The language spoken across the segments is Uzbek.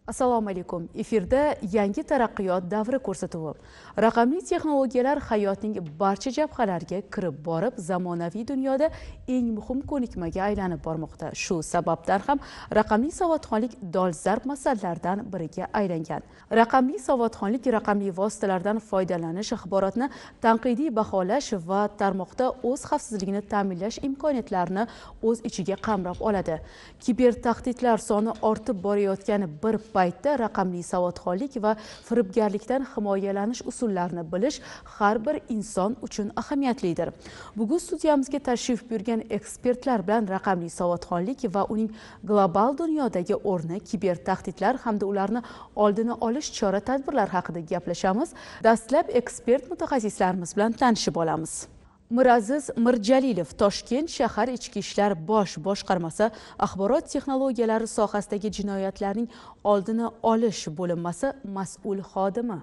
Assalomu alaykum. Efirda yangi taraqqiyot davri ko'rsatuvi. Raqamli texnologiyalar hayotning barcha jabhalariga kirib borib, zamonaviy dunyoda eng muhim ko'nikmaga aylanib bormoqda. Shu sababdan ham raqamli savodxonlik dolzarb masalalardan biriga aylangan. Raqamli savodxonlik raqamli vositalardan foydalanish, axborotni tanqidiy baholash va tarmoqda o'z xavfsizligini ta'minlash imkoniyatlarini o'z ichiga qamrab oladi. Kiber tahdidlar soni ortib borayotgani bir paytda raqamli savodxonlik va firibgarlikdan himoyalanish usullarini bilish har bir inson uchun ahamiyatlidir. Bugun studiyamizga tashrif buyurgan ekspertlar bilan raqamli savodxonlik va uning global dunyodagi o'rni, kiber tahdidlar hamda ularni oldini olish chora-tadbirlar haqida gaplashamiz. Dastlab ekspert mutaxassislarimiz bilan tanishib olamiz. Miraziz Mirjalilov, Toshkent shahar ichki ishlar bosh boshqarmasi axborot texnologiyalari sohasidagi jinoyatlarning oldini olish bo'linmasi mas'ul xodimi.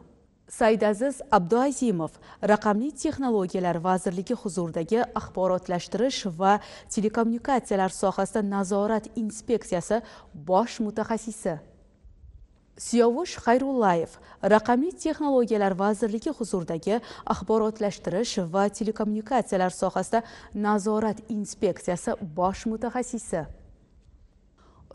Saydaziz Abduazimov, Raqamli texnologiyalar vazirligi huzuridagi axborotlashtirish va telekommunikatsiyalar sohasida nazorat inspeksiyasi bosh mutaxassisi. Siyovush Xayrullayev, Raqamli texnologiyalar vazirligi huzuridagi axborotlashtirish va telekommunikatsiyalar sohasida nazorat inspeksiyasi bosh mutaxassisi.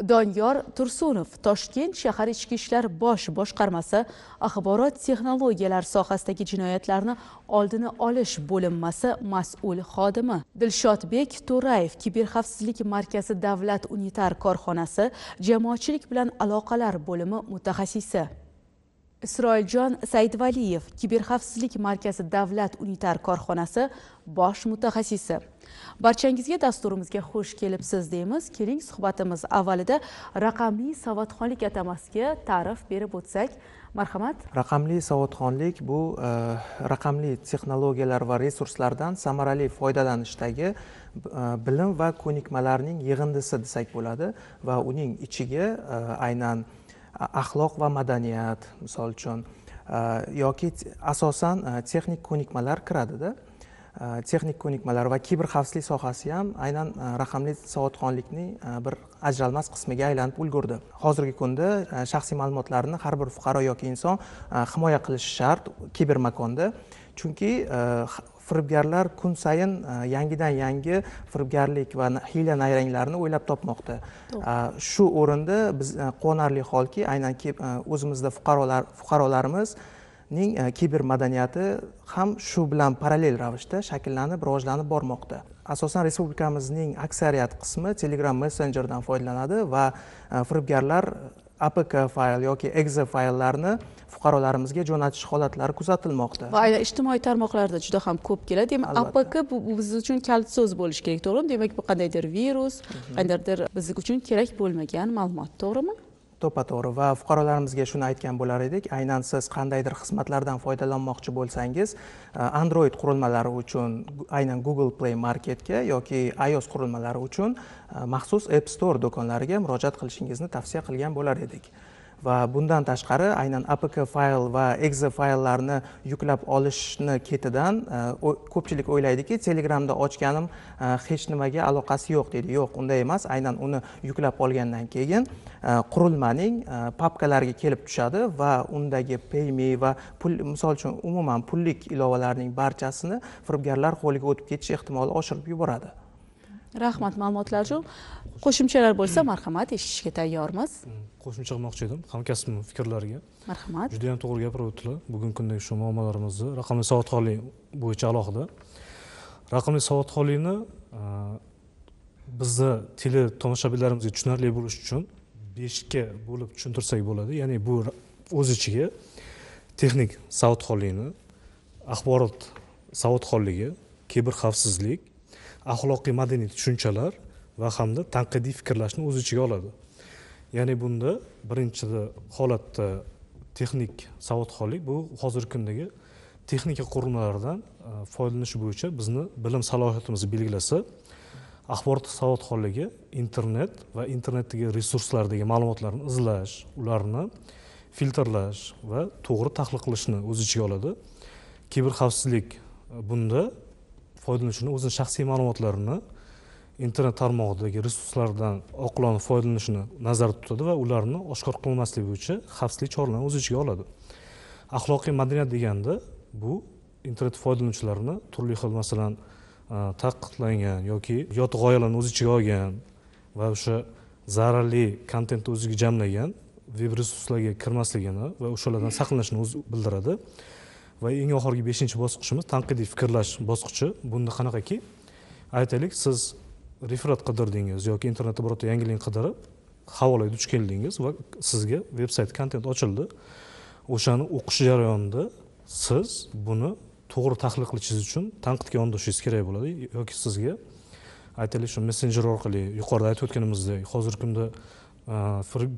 Doniyor Tursunov, Toshkent shahar ichki ishlar bosh boshqarmasi axborot texnologiyalar sohasidagi jinoyatlarni oldini olish bo'linmasi mas'ul xodimi. Dilshodbek To'rayev, Kiberxavfsizlik markazi davlat unitar korxonasi jamoatchilik bilan aloqalar bo'limi mutaxassisi. Isroiljon Saidvaliyev, Kiberxavfsizlik markazi davlat unitar korxonasi bosh mutaxassisi. Barchangizga dasturimizga xush kelibsiz deymiz. Keling, suhbatimiz avvalida raqamli savodxonlik atamasiga ta'rif berib o'tsak. Marhamat. Raqamli savodxonlik bu raqamli texnologiyalar va resurslardan samarali foydalanishdagi bilim va ko'nikmalarning yig'indisi desak bo'ladi va uning ichiga aynan axloq va madaniyat, misol uchun, yoki asosan texnik ko'nikmalar kiradida. Texnik ko'nikmalar va kiberxavfsizlik sohasi ham aynan raqamli savodxonlikning bir ajralmas qismiga aylanib ulgurdi. Hozirgi kunda shaxsiy ma'lumotlarni har bir fuqaro yoki inson himoya qilishi shart kiber makonda. Chunki firibgarlar kun sayin yangidan yangi firibgarlik va hiyla nayranglarni o'ylab topmoqda. Shu o'rinda biz quvonarli holki, aynan o'zimizda fuqarolarimiz kiber madaniyati ham shu bilan parallel ravishda shakllanib, rivojlanib bormoqda. Asosan respublikamizning aksariyat qismi Telegram messenjeridan foydalanadi va firibgarlar APK fayl yoki exe fayllarni fuqarolarimizga jo'natish holatlari kuzatilmoqda. Va aynan ijtimoiy tarmoqlarda juda ham ko'p keladi. Demak, APK bu biz uchun kalit so'z bo'lishi kerak, to'g'rimi? Demak, bu qandaydir virus, qandaydir biz uchun kerak bo'lmagan ma'lumot, to'g'rimi? To'g'ri va fuqarolarimizga shuni aytgan bo'lar edik. Aynan siz qandaydir xizmatlardan foydalanmoqchi bo'lsangiz, Android qurilmalari uchun aynan Google Play Marketga yoki iOS qurilmalari uchun maxsus App Store do'konlariga murojaat qilishingizni tavsiya qilgan bo'lar edik. Va bundan tashqari aynan APK fayl va exe fayllarni yuklab olishni ketidan ko'pchilik o'ylaydiki, Telegramda ochganim hech nimaga aloqasi yo'q deydi. Yo'q, unday emas. Aynan uni yuklab olgandan keyin qurilmaning papkalariga kelib tushadi va undagi payme va misol uchun umuman pullik ilovalarning barchasini firibgarlar qo'liga o'tib ketish ehtimoli oshirib yuboradi. Rahmat ma'lumotlar uchun. Qo'shimchalar bo'lsa, marhamat, eshitishga tayyormiz. Qo'shimcha qilmoqchi edim hamkasbim fikrlariga. Marhamat. Juda ham to'g'ri gapirib o'tdilar. Bugungi kundagi shu muammolarimizni raqamli savodxonlik bo'yicha alohida. Raqamli savodxonlikni bizni tele tomoshabinlarimizga tushunarli bo'lishi uchun 5 ga bo'lib tushuntirsak bo'ladi. Ya'ni bu o'z ichiga texnik savodxonlikni, axborot savodxonligi, kiberxavfsizlik, axloqiy madaniy tushunchalar va hamda tanqidiy fikrlashni o'z ichiga oladi. Ya'ni bunda birinchi holatda texnik savodxonlik bu hozirgi kundagi texnika qurilmalaridan foydalanish bo'yicha bizni bilim salohiyatimizni belgilasa, axborot savodxonligi internet va internetdagi resurslardagi ma'lumotlarni izlash, ularni filtrlash va to'g'ri tahlil qilishni o'z ichiga oladi. Kiberxavfsizlik bunda foydalanuvchining o'zining shaxsiy ma'lumotlarini internet tarmog'idagi resurslardan oqilona foydalanishni nazarda tutadi va ularni oshkor qilmaslik bo'yicha xavfsizlik choralarini o'z ichiga oladi. Axloqiy madaniyat deganda bu internet foydalanuvchilarini turli xil masalan taqiqlangan yoki yot g'oyalarni o'z ichiga olgan va o'sha zararli kontentni o'ziga jamlagan veb resurslarga kirmasligini va o'shalardan saqlanishni o'zi bildiradi. Va eng oxirgi 5-bosqichimiz tanqidiy fikrlash bosqichi. Bunda qanaqaki, aytaylik, siz referat qidirdingiz yoki internetda birorta yangilik qidirib havolaga duch keldingiz va sizga veb-sayt kontent ochildi. O'shani o'qish jarayonida siz buni to'g'ri tahlil qilishingiz uchun tanqidga yondoshishingiz kerak bo'ladi yoki sizga aytaylik shu messenjer orqali yuqorida aytib o'tganimizdek hozirgi kunda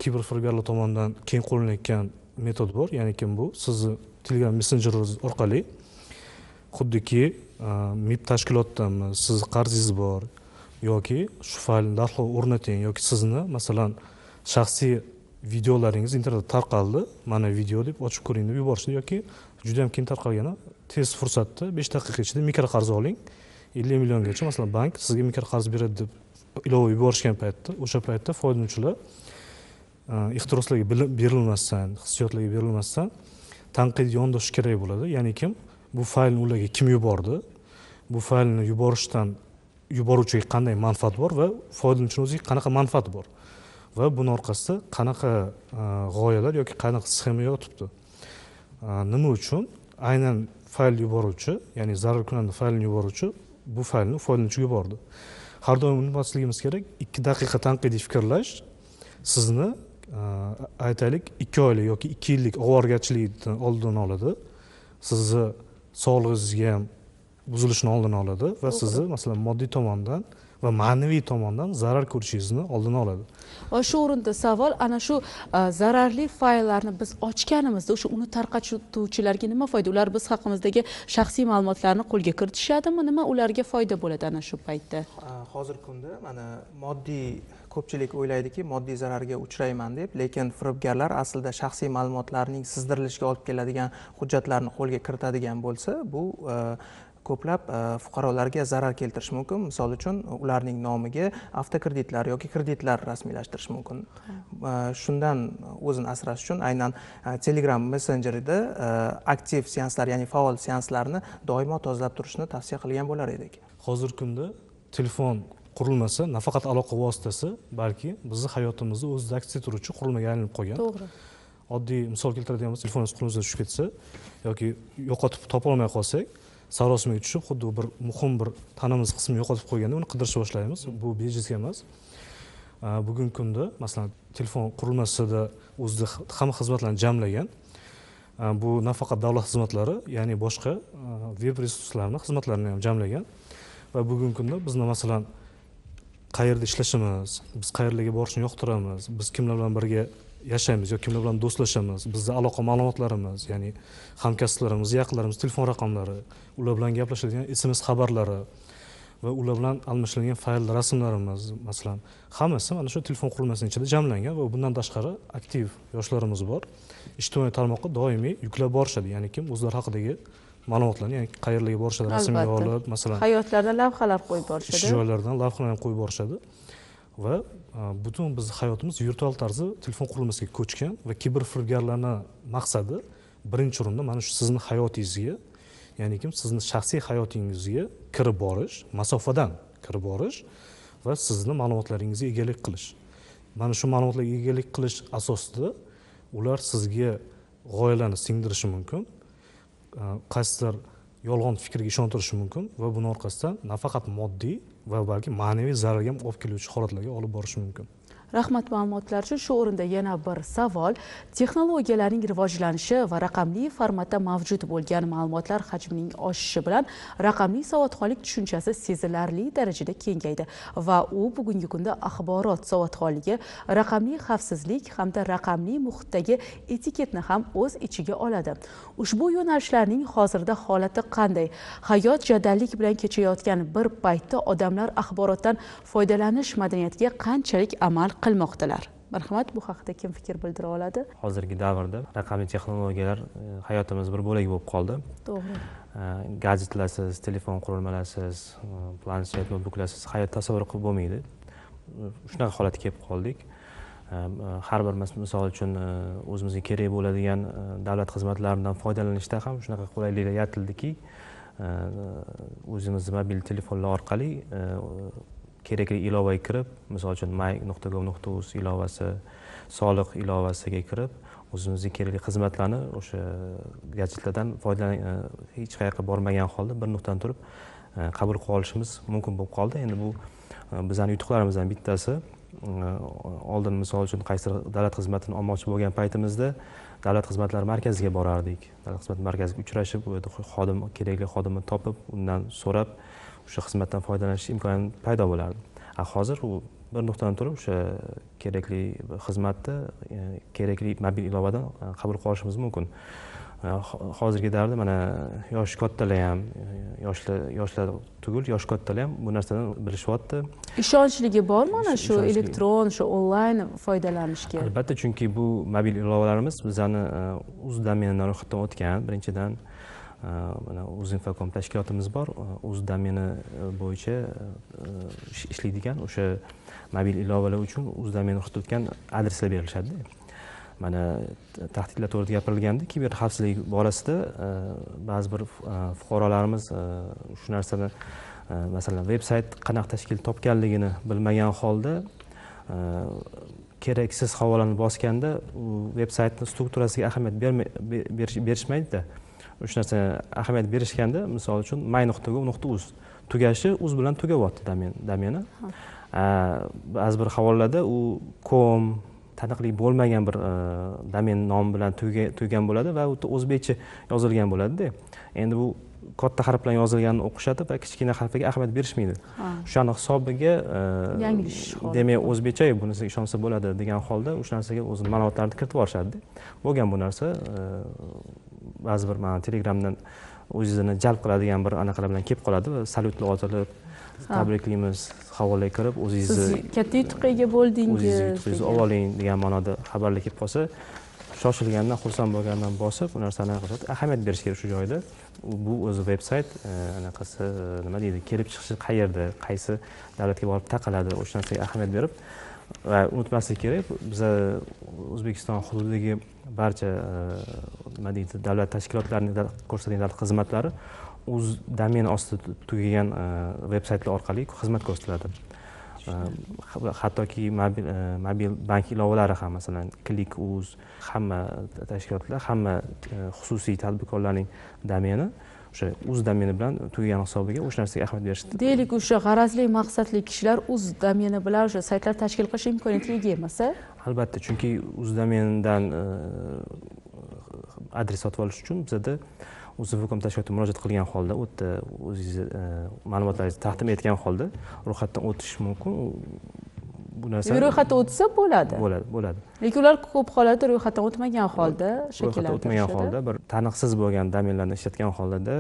kiberfiribgarlar tomonidan keng qo'llanayotgan metod bor. Ya'ni bu sizni Telegram messenjeringiz orqali xuddiki MIB tashkilotdanmi, siz qarzingiz bor yoki shu faylni darhol o'rnating yoki sizni masalan shaxsiy videolaringiz internetda tarqaldi, mana video deb ochib ko'ring deb yuborishdi yoki juda ham keng tarqalgani tez fursatda 5 daqiqa ichida mikroqarz oling 50 milliongacha masalan bank sizga mikroqarz beradi deb ilova yuborishgan paytda o'sha paytda foydalanuvchilar ehtiroslarga berilmasdan, hissiyotlarga berilmasdan tanqidga yondashish kerak bo'ladi. Ya'ni bu faylni ularga kim yubordi, bu faylni yuboruvchiga qanday manfaat bor va foydalanuvchining o'ziga qanaqa manfaat bor va buning orqasida qanaqa g'oyalar yoki qanaqa sxema yotibdi. Nima uchun aynan fayl yuboruvchi, ya'ni zararkunanda faylni yuboruvchi bu faylni foydalanuvchiga yubordi. Har doim unutmasligimiz kerak, 2 daqiqa tanqidiy fikrlash sizni aytaylik 2 oylik yoki 2 yillik ovorgarchilikdan oldini oladi. Sizni sog'lig'ingizga ham buzilishni oldini oladi va sizni masalan moddiy tomondan va ma'naviy tomondan zarar ko'rishingizni oldini oladi. Va shu o'rinda savol, ana shu zararli fayllarni biz ochganimizda o'sha uni tarqatuvchilarga nima foyda? Ular biz haqimizdagi shaxsiy ma'lumotlarni qo'lga kiritishadimi? Nima ularga foyda bo'ladi ana shu paytda? Hozirgi kunda mana moddiy ko'pchilik o'ylaydiki, moddiy zararga uchrayman deb, lekin firibgarlar aslida shaxsiy ma'lumotlarning sizdirilishiga olib keladigan hujjatlarni qo'lga kiritadigan bo'lsa, bu ko'plab fuqarolarga zarar keltirishi mumkin. Misol uchun, ularning nomiga avtokreditlar yoki kreditlar rasmiylashtirish mumkin. Shundan o'zini asrash uchun aynan Telegram messenjerida aktiv seanslar, ya'ni faol seanslarni doimo tozalab turishni tavsiya qilgan bo'lar edik. Hozirgi kunda telefon qurilmasi nafaqat aloqa vositasi, balki bizning hayotimizda o'zida aks ettiruvchi qurilmaga aylanib qolgan. To'g'ri. Oddiy misol keltiradigan bo'lsak, telefonimiz qo'limizdan tushib ketsa yoki yo'qotib topa olmay qolsak, sarosimaga tushib, xuddi bir muhim bir tanamiz qismini yo'qotib qo'yganda uni qidirishni boshlaymiz. Bu bejizga emas. Bugungi kunda masalan telefon qurilmasida o'zida hamma xizmatlarni jamlagan. Bu nafaqat davlat xizmatlari, ya'ni boshqa veb resurslarni xizmatlarini ham jamlagan. Va bugungi kunda bizni masalan qayerda ishlashimiz, biz qayerlarga borishni yoqtiramiz, biz kimlar bilan birga yashaymiz yoki kimlar bilan do'stlashamiz, bizning aloqa ma'lumotlarimiz, ya'ni hamkasblarimiz, yaqinlarimiz telefon raqamlari, ular bilan gaplashadigan SMS xabarlari va ular bilan almashilgan fayl rasmlarimiz, masalan, hammasi mana shu telefon qurilmasining ichida jamlangan va bundan tashqari aktiv yoshlarimiz bor. Ijtimoiy tarmoqqa doimiy yuklab borishadi, ya'ni o'zlari haqidagi ma'lumotlarni, ya'ni qayerlarga borishadi, rasmga olib, masalan, hayotlarida lavhalar qo'yib borishadi. Ish joylardan lavhalar ham qo'yib borishadi. Va butun bizning hayotimiz virtual tarzda telefon qurilmasiga ko'chgan va kiberfiribgarlarning maqsadi birinchi o'rinda mana shu sizning hayotingizga, ya'ni sizning shaxsiy hayotingizga kirib borish, masofadan kirib borish va sizning ma'lumotlaringizga egalik qilish. Mana shu ma'lumotlarga egalik qilish asosida ular sizga g'oyalarni singdirishi mumkin, qaysidir yolg'on fikrga ishontirishi mumkin va buning orqasidan nafaqat moddiy va balki ma'naviy zararga olib keluvchi holatlarga olib borishi mumkin. Rahmat ma'lumotlar uchun. Shu o'rinda yana bir savol. Texnologiyalarning rivojlanishi va raqamli formatda mavjud bo'lgan ma'lumotlar hajmining oshishi bilan raqamli savodxonlik tushunchasi sezilarli darajada kengaydi va u bugungi kunda axborot savodxonligi, raqamli xavfsizlik hamda raqamli muhitdagi etiketni ham o'z ichiga oladi. Ushbu yo'nalishlarning hozirda holati qanday? Hayot jadallik bilan kechayotgan bir paytda odamlar axborotdan foydalanish madaniyatiga qanchalik amal qilmoqdalar? Marhamat, bu haqida kim fikr bildira oladi? Hozirgi davrda raqamli texnologiyalar hayotimiz bir bo'lagi bo'lib qoldi. To'g'ri. gadjetlarsiz, telefon qurilmalarsiz, planshet, noutbuklarsiz hayot tasavvur qilib bo'lmaydi. Shunaqa holatga kelib qoldik. Har bir misol uchun o'zimizga kerak bo'ladigan davlat xizmatlaridan foydalanishda ham shunaqa qulayliklar yaratildiki, o'zimizni mobil telefonlar orqali kerakli ilovaga kirib, misol uchun my.gov.uz ilovasi, soliq ilovasiga kirib, o'zimizga kerakli xizmatlarni o'sha gadjetlardan hech qayerga bormagan holda bir nuqtadan turib qabul qilib olishimiz mumkin bo'lib qoldi. Endi bu bizning yutuqlarimizdan bittasi. Oldin misol uchun qaysidir davlat xizmatini olmoqchi bo'lgan paytimizda davlat xizmatlari markaziga borardik. Davlat xizmat markaziga uchrashib, u yerda kerakli xodimni topib, undan so'rab o'sha xizmatdan foydalanish imkoni paydo bo'lardi. Hozir u bir nuqtadan turib o'sha kerakli xizmatni kerakli mobil ilovadan qabul qilib olishimiz mumkin. Hozirgi davrda mana yosh kattalar ham, yoshlar tugul, yosh kattalar ham bu narsadan bilishyapti. Ishonchligi bormi mana shu elektron, shu onlayn foydalanishga? Albatta, chunki bu mobil ilovalarimiz bizani uz domenidan ro'yxatdan o'tgan. Birinchidan mana Uzinfocom tashkilotimiz bor. Uz domeni bo'yicha ishlaydigan o'sha mobil ilovalar uchun uz domeni ro'yxatdan o'tgan adreslar berilishadi. Mana tahdidlar to'g'risida gapirilganda, kiber xavfsizlik borasida ba'zi bir fuqarolarimiz shu narsani, masalan, veb-sayt qanaqa tashkil topganligini bilmagan holda keraksiz havolani bosganda u veb-saytning strukturasiga ahamiyat berishmaydi-da. O'sha narsaga ahamiyat berishganda, misol uchun my.gov.uz tugashi uz bilan tugayapti domeni. Ba'zi bir havolarda u com taniqli bo'lmagan bir domen nomi bilan tugagan bo'ladi va u o'zbekcha yozilgan bo'ladi-da. Endi bu katta harf bilan yozilganini o'qishadi va kichkina harfiga ahamiyat berishmaydi. O'shani hisobiga demak o'zbekcha bunisiga ishonsa bo'ladi degan holda o'sha narsaga o'z ma'lumotlarini kiritib yuborishadi. Bo'lgan bu narsa ba'zi bir mana Telegramdan o'zini jalb qiladigan bir anaqalar bilan kelib qoladi va salyutlar yozilib, tabriklaymiz, havolaga kirib o'zingizni siz katta yutuqqa ega bo'ldingiz, o'zingizni olib oling degan ma'noda xabarlar kelib qolsa, shoshilgandan, xursand bo'lgandan bosib bu narsani ahamiyat berish kerak shu joyda. Bu o'zi veb-sayt anaqasi nima deydi, kelib chiqishi qayerda, qaysi davlatga borib taqaladi, o'sha narsaga ahamiyat berib va unutmaslik kerak, biz O'zbekiston hududidagi barcha nima deydi, davlat tashkilotlarining ko'rsatgan davlat xizmatlari uz domeni ostida tugagan veb-saytlar orqali xizmat ko'rsatiladi. Hattoki mobil bank ilovalari ham, masalan, Click.uz, hamma tashkilotlar, hamma xususiy tadbirkorlarning domeni o'sha uz domeni bilan tugagan hisobiga o'sha narsaga ahamiyat berishdi. Deylik, o'sha g'arazli maqsadli kishilar uz domeni bilan o'sha saytlar tashkil qilish imkoniyatiga ega emas-a? Albatta, chunki uz domenidan adres sotib olish uchun bizda Uzinfocom tashkilotiga murojaat qilgan holda, u yerda o'zingizni ma'lumotlaringizni taqdim etgan holda ro'yxatdan o'tish mumkin. Bu narsa ro'yxatdan o'tsa bo'ladi. Bo'ladi. Lekin ular ko'p hollarda ro'yxatdan o'tmagan holda shakllantirishadi. Ro'yxatdan o'tmagan holda, bir taniqsiz bo'lgan domenlarni ishlatgan holda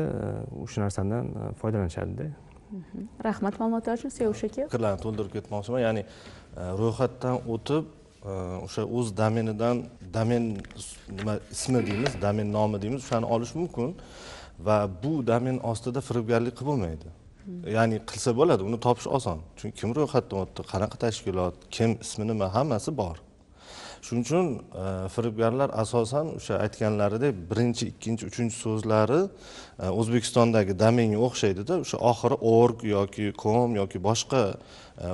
o'sha narsadan foydalanishadi-da. Rahmat ma'lumotlar uchun, Sevush aka. Fikrlarni to'ldirib ketmoqchiman. Ya'ni ro'yxatdan o'tib o'sha o'z domenidan domen ismi deymiz, domen nomi deymiz, o'shani olish mumkin va bu domen ostida firibgarlik qilib bo'lmaydi. Ya'ni qilsa bo'ladi, uni topish oson. Chunki kim ro'yxatdan o'tdi, qanaqa tashkilot, kim, ismi nima, hammasi bor. Shuning uchun firibgarlar asosan o'sha aytganlaridek birinchi, ikkinchi, uchinchi so'zlari O'zbekistondagi domenga o'xshaydida, o'sha oxiri org yoki com yoki boshqa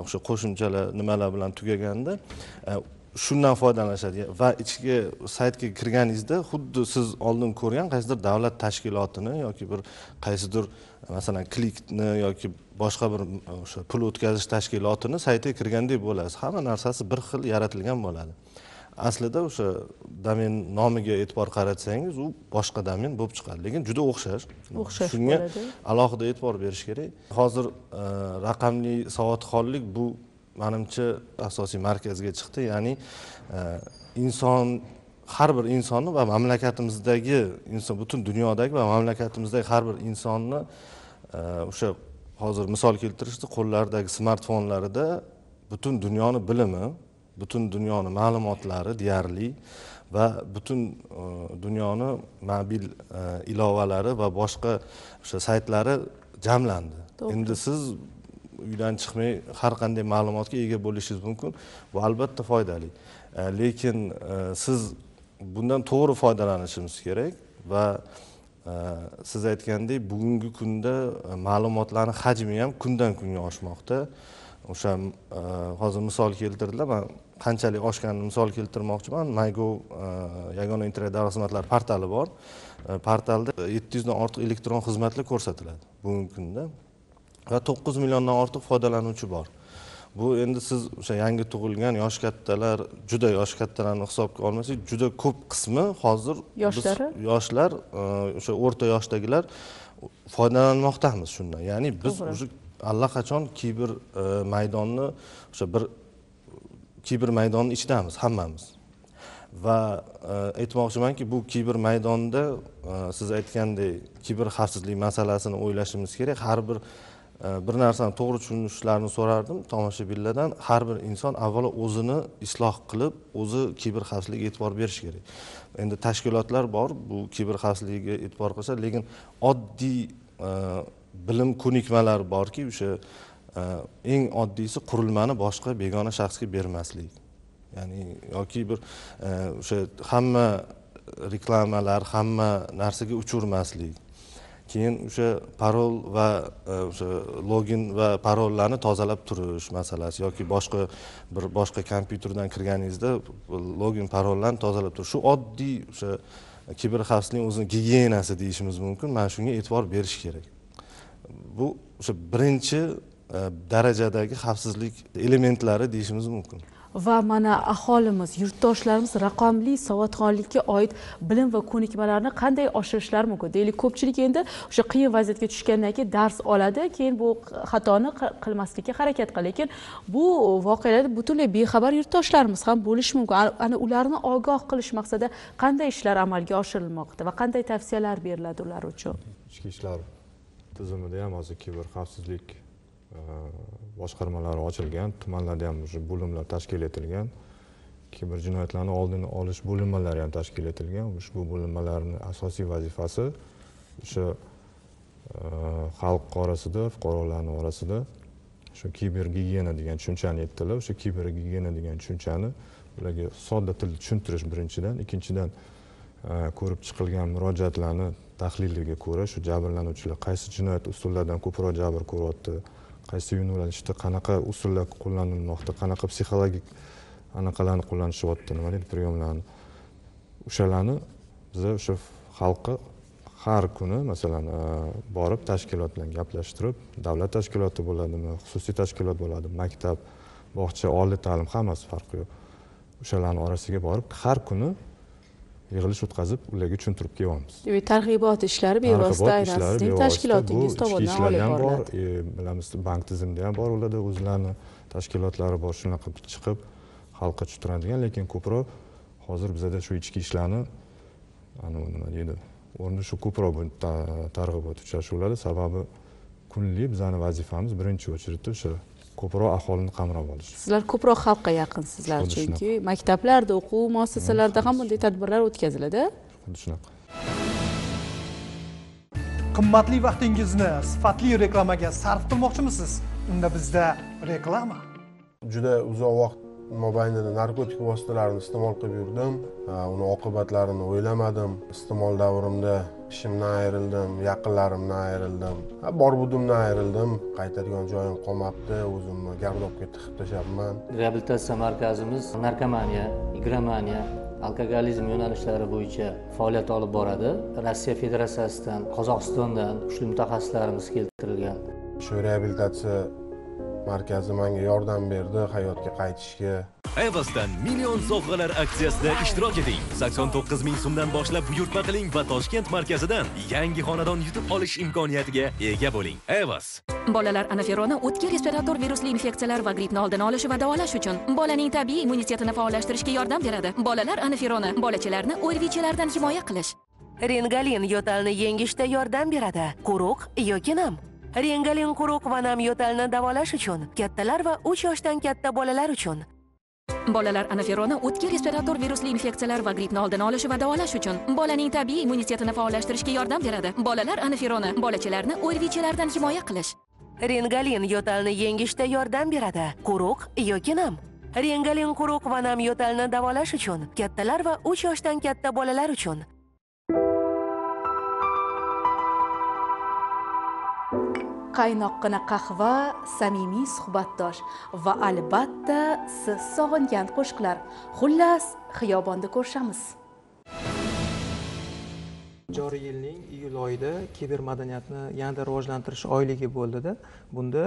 o'sha qo'shimchalar nimalar bilan tugaganda shundan foydalanishadi va ichki saytga kirganingizda xuddi siz oldin ko'rgan qaysidir davlat tashkilotini yoki bir qaysidir masalan Clickni yoki boshqa bir o'sha pul o'tkazish tashkilotini saytiga kirgandek bo'lasiz. Hamma narsasi bir xil yaratilgan bo'ladi. Aslida o'sha domen nomiga e'tibor qaratsangiz, u boshqa domen bo'lib chiqadi, lekin juda o'xshash. Shunga alohida e'tibor berish kerak. Hozir raqamli savodxonlik bu menimcha asosiy markazga chiqdi. Ya'ni inson, har bir insonni va mamlakatimizdagi inson, butun dunyodagi va mamlakatimizdagi har bir insonni o'sha hozir misol keltirishdi, qo'llaridagi smartfonlarida butun dunyoning bilimi, butun dunyoni ma'lumotlari deyarli va butun dunyoni mobil ilovalari va boshqa o'sha saytlari jamlandi. Endi siz uydan chiqmay har qanday ma'lumotga ega bo'lishingiz mumkin. Bu albatta foydali. Lekin siz bundan to'g'ri foydalanishimiz kerak va siz aytgandek bugungi kunda ma'lumotlarning hajmi ham kundan kunga oshmoqda. O'sha hozir misol keltirdilar. Men qanchalik oshganini misol keltirmoqchiman. MyGov yagona internet davlat xizmatlari portali bor. Portalda 700 dan ortiq elektron xizmatlar ko'rsatiladi bugungi kunda va 9 milliondan ortiq foydalanuvchi bor. Bu endi siz o'sha yangi tug'ilgan yosh kattalar, juda yosh kattalarni hisobga olmasak, juda ko'p qismi hozir yoshlar, o'sha o'rta yoshdagilar foydalanmoqdamiz shundan. Ya'ni biz o'sha allaqachon kiber maydonni o'sha bir kiber maydonning ichidamiz hammamiz. Va aytmoqchimanki, bu kiber maydonda siz aytgandek kiber xavfsizlik masalasini o'ylashimiz kerak. Har bir narsani to'g'ri tushunishlarini so'rardim tomoshabinlardan. Har bir inson avvalo o'zini isloh qilib, o'zi kiber xavfsizligiga e'tibor berish kerak. Endi tashkilotlar bor, bu kiber xavfsizligiga e'tibor qilsa, lekin oddiy bilim ko'nikmalari borki, o'sha eng oddiysi qurilmani boshqa begona shaxsga bermaslik. Ya'ni yoki bir o'sha hamma reklamalar, hamma narsaga uchurmaslik. Keyin o'sha parol va o'sha login va parollarni tozalab turish masalasi yoki boshqa kompyuterdan kirganingizda login parollarni tozalab turish. Shu oddiy o'sha kiber xavfsizlikning o'zining gigiyenasi deyishimiz mumkin. Mana shunga e'tibor berish kerak. Bu o'sha birinchi darajadagi xavfsizlik elementlari deyishimiz mumkin. Va mana aholimiz, yurtdoshlarimiz raqamli savodxonlikka oid bilim va ko'nikmalarni qanday oshirishlari mumkin? Deylik, ko'pchilik endi o'sha qiyin vaziyatga tushgandan keyin dars oladi, keyin bu xatoni qilmaslikka harakat qiladi. Lekin bu voqealarda butunlay bexabar yurtdoshlarimiz ham bo'lishi mumkin. Ana ularni ogoh qilish maqsadida qanday ishlar amalga oshirilmoqda va qanday tavsiyalar beriladi ular uchun? Ichki ishlar tizimida ham hozir kiber xavfsizlik boshqarmalari ochilgan, tumanlarda ham o'sha bo'limlar tashkil etilgan, kiber jinoyatlarni oldini olish bo'linmalari ham tashkil etilgan. Ushbu bo'linmalarning asosiy vazifasi o'sha xalq orasida, fuqarolarning orasida shu kiber gigiyena degan tushunchani aytdilar. O'sha kiber gigiyena degan tushunchani ularga sodda tilda tushuntirish birinchidan, ikkinchidan ko'rib chiqilgan murojaatlarni tahliliga ko'ra shu jabrlanuvchilar qaysi jinoyat usullaridan ko'proq jabr ko'ryapti, qaysi yo'nalishda qanaqa usullar qo'llanilmoqda, qanaqa psixologik anaqalarni qo'llanishyapti, nima deydi, priyomlarni, o'shalarni biz o'sha xalqqa har kuni masalan borib tashkilot bilan gaplashtirib, davlat tashkiloti bo'ladimi, xususiy tashkilot bo'ladimi, maktab, bog'cha, oliy ta'lim, hammasi farqi yo'q. O'shalarning orasiga borib har kuni yig'ilish o'tkazib ularga tushuntirib kelyapmiz. Targ'ibot ishlari bevosita aynan sizning tashkilotingiz tomonidan olib boriladi. Bilamiz, bank tizimida ham bor, ularda o'zlarini tashkilotlari bor, shunaqa chiqib xalqqa tushuntiradigan, lekin ko'proq hozir bizda shu ichki ishlarni nima deydi, o'rni shu ko'proq targ'ibot uchrashuvlari, sababi kunlik bizning vazifamiz birinchi o'chiritda o'sha ko'proq aholini qamrab olish. Sizlar ko'proq xalqqa yaqinsizlar, chunki maktablarda, o'quv muassasalarida ham bunday tadbirlar o'tkaziladi. Xuddi shunaqa. Qimmatli vaqtingizni sifatli reklamaga sarf qilmoqchimisiz? Unda bizda reklama. Juda uzoq vaqt mobaynida narkotik vositalarni iste'mol qilib yurdim. Uni oqibatlarini o'ylamadim. Iste'mol davrimda ishimdan ayrildim, yaqinlarimdan ayrildim, bor-budimdan ayrildim. Qaytadigan joyim qolmabdi, o'zimni gardobga tiqib tashlabman. Reabilitatsiya markazimiz narkomaniya, igromaniya, alkogolizm yo'nalishlari bo'yicha faoliyat olib boradi. Rossiya Federatsiyasidan, Qozog'istondan kuchli mutaxassislarimiz keltirilgan. Shu reabilitatsiya markazi menga yordam berdi hayotga qaytishga. Evas'dan million sovg'alar aksiyasida ishtirok eting. 89 ming so'mdan boshlab buyurtma qiling va Toshkent markazidan yangi xonadon yutib olish imkoniyatiga ega bo'ling. Evas. Bolalar anaferoni o'tkir respirator virusli infeksiyalar va grippni oldini olish va davolash uchun bolaning tabiiy immunitetini faollashtirishga yordam beradi. Bolalar anaferoni bolachalarni o'rvichilardan himoya qilish. Rengalin yo'talni yengishda yordam beradi. Quruq yoki nam. Rengalin quruq va nam yo'talni davolash uchun kattalar va 3 yoshdan katta bolalar uchun. Bolalar anafironi o'tkir respirator virusli infeksiyalar va grippni oldini olish va davolash uchun bolaning tabiiy immunitetini faollashtirishga yordam beradi. Bolalar anafironi bolachalarni o'rvichilardan himoya qilish. Rengalin yo'talni yengishda yordam beradi. Quruq yoki nam. Rengalin quruq va nam yo'talni davolash uchun kattalar va 3 yoshdan katta bolalar uchun. Qaynoqqina qahva, samimiy suhbatdosh va albatta siz sog'ingan qo'shiqlar. Xullas, xiyobonda ko'rishamiz. Joriy yilning iyul oyida kibermadaniyatni yanada rivojlantirish oyligi bo'ldida. Bunda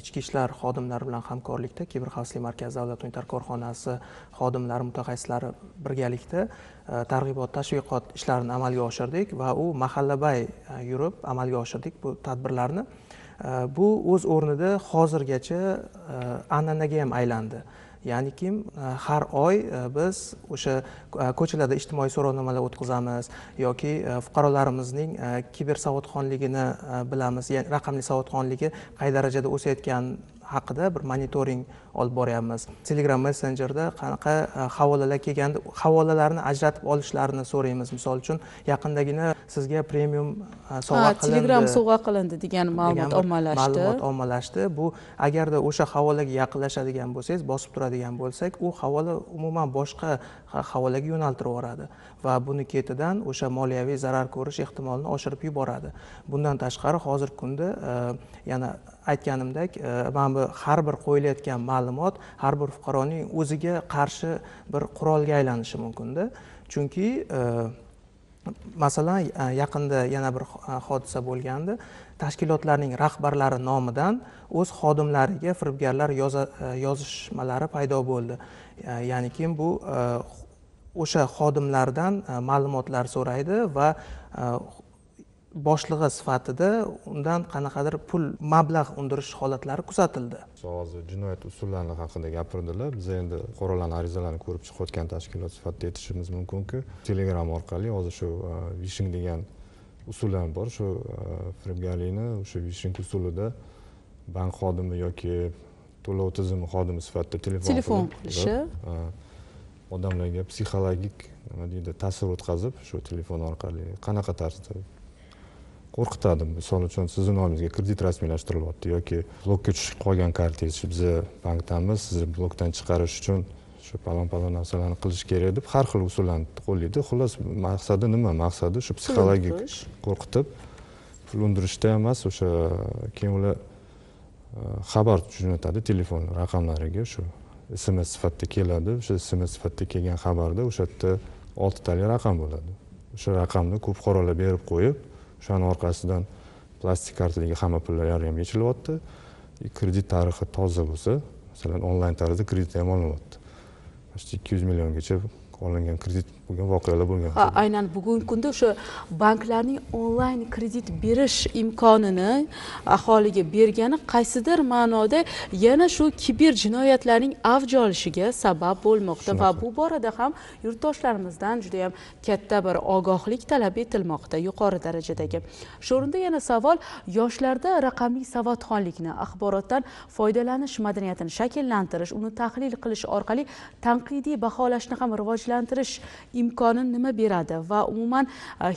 ichki ishlar xodimlari bilan hamkorlikda Kiber xavfsizlik markazi davlat unitar korxonasi xodimlari, mutaxassislari birgalikda targ'ibot, tashviqot ishlarini amalga oshirdik va u mahallabay yurib amalga oshirdik bu tadbirlarni. Bu o'z o'rnida hozirgacha an'anaga ham aylandi. Ya'ni kim har oy biz o'sha ko'chalarda ijtimoiy so'rovnomalar o'tkazamiz yoki fuqarolarimizning kibersavodxonligini bilamiz, ya'ni raqamli savodxonligi qay darajada o'sayotgan haqida bir monitoring olib boryapmiz. Telegram messenjerda qanaqa havolalar kelganda havolalarni ajratib olishlarini so'raymiz. Misol uchun yaqindagina sizga premium sovg'a qilindi. Telegram sovg'a qilindi degan ma'lumot ommalashdi. Ma'lumot ommalashdi. Bu agarda o'sha havolaga yaqinlashadigan bo'lsangiz, bosib turadigan bo'lsak, u havola umuman boshqa havolaga yo'naltirib yuboradi va buni ketidan o'sha moliyaviy zarar ko'rish ehtimolini oshirib yuboradi. Bundan tashqari hozirgi kunda yana aytganimdek, mana bu har bir qo'yilayotgan ma'lumot har bir fuqaroning o'ziga qarshi bir qurolga aylanishi mumkinda. Chunki masalan yaqinda yana bir hodisa bo'lgandi. Tashkilotlarning rahbarlari nomidan o'z xodimlariga firibgarlar yozishmalari paydo bo'ldi. Ya'ni kim bu o'sha xodimlardan ma'lumotlar so'raydi va boshlig'i sifatida undan qanaqadir pul mablag' undirish holatlari kuzatildi. Hozir jinoyat usullari haqida gapirdilar. Biz endi fuqarolarning arizalarini ko'rib chiqayotgan tashkilot sifatida aytishimiz mumkinki, Telegram orqali hozir shu phishing degan usullar bor. Shu firibgarlikni o'sha phishing usulida bank xodimi yoki to'lov tizimi xodimi sifatida telefon qilishi, odamlarga psixologik nima deydi, ta'sir o'tkazib, shu telefon orqali qanaqa tarzda qo'rqitadi. Misol uchun sizni nomingizga kredit rasmiylashtirilyapti yoki blokka tushib qolgan kartangiz bizni bankdamiz, sizni blokdan chiqarish uchun shu palon narsalarni qilish kerak deb har xil usullarni qo'llaydi. Xullas maqsadi nima? Maqsadi shu psixologik qo'rqitib, pul undirishda emas, o'sha keyin ular xabar jo'natadi telefon raqamlariga, shu SMS sifatida keladi. O'sha SMS sifatida kelgan xabarda o'sha yerda 6 tali raqam bo'ladi. O'sha raqamni ko'p fuqarolar berib qo'yib, o'shani orqasidan plastik kartadagi hamma pullar ham yechilyapti. Kredit tarixi toza bo'lsa, masalan onlayn tarzda kredit ham olinyapti. 200 milliongacha olingan kredit bo'lgan voqealar bo'lgan. Aynan bugungi kunda o'sha banklarning onlayn kredit berish imkonini aholiga bergani qaysidir ma'noda yana shu kiber jinoyatlarning avj olishiga sabab bo'lmoqda va bu borada ham yurtdoshlarimizdan juda ham katta bir ogohlik talab etilmoqda, yuqori darajadagi. Shu o'rinda yana savol, yoshlarda raqamli savodxonlikni, axborotdan foydalanish madaniyatini shakllantirish, uni tahlil qilish orqali tanqidiy baholashni ham rivojlantirish imkoni nima beradi va umuman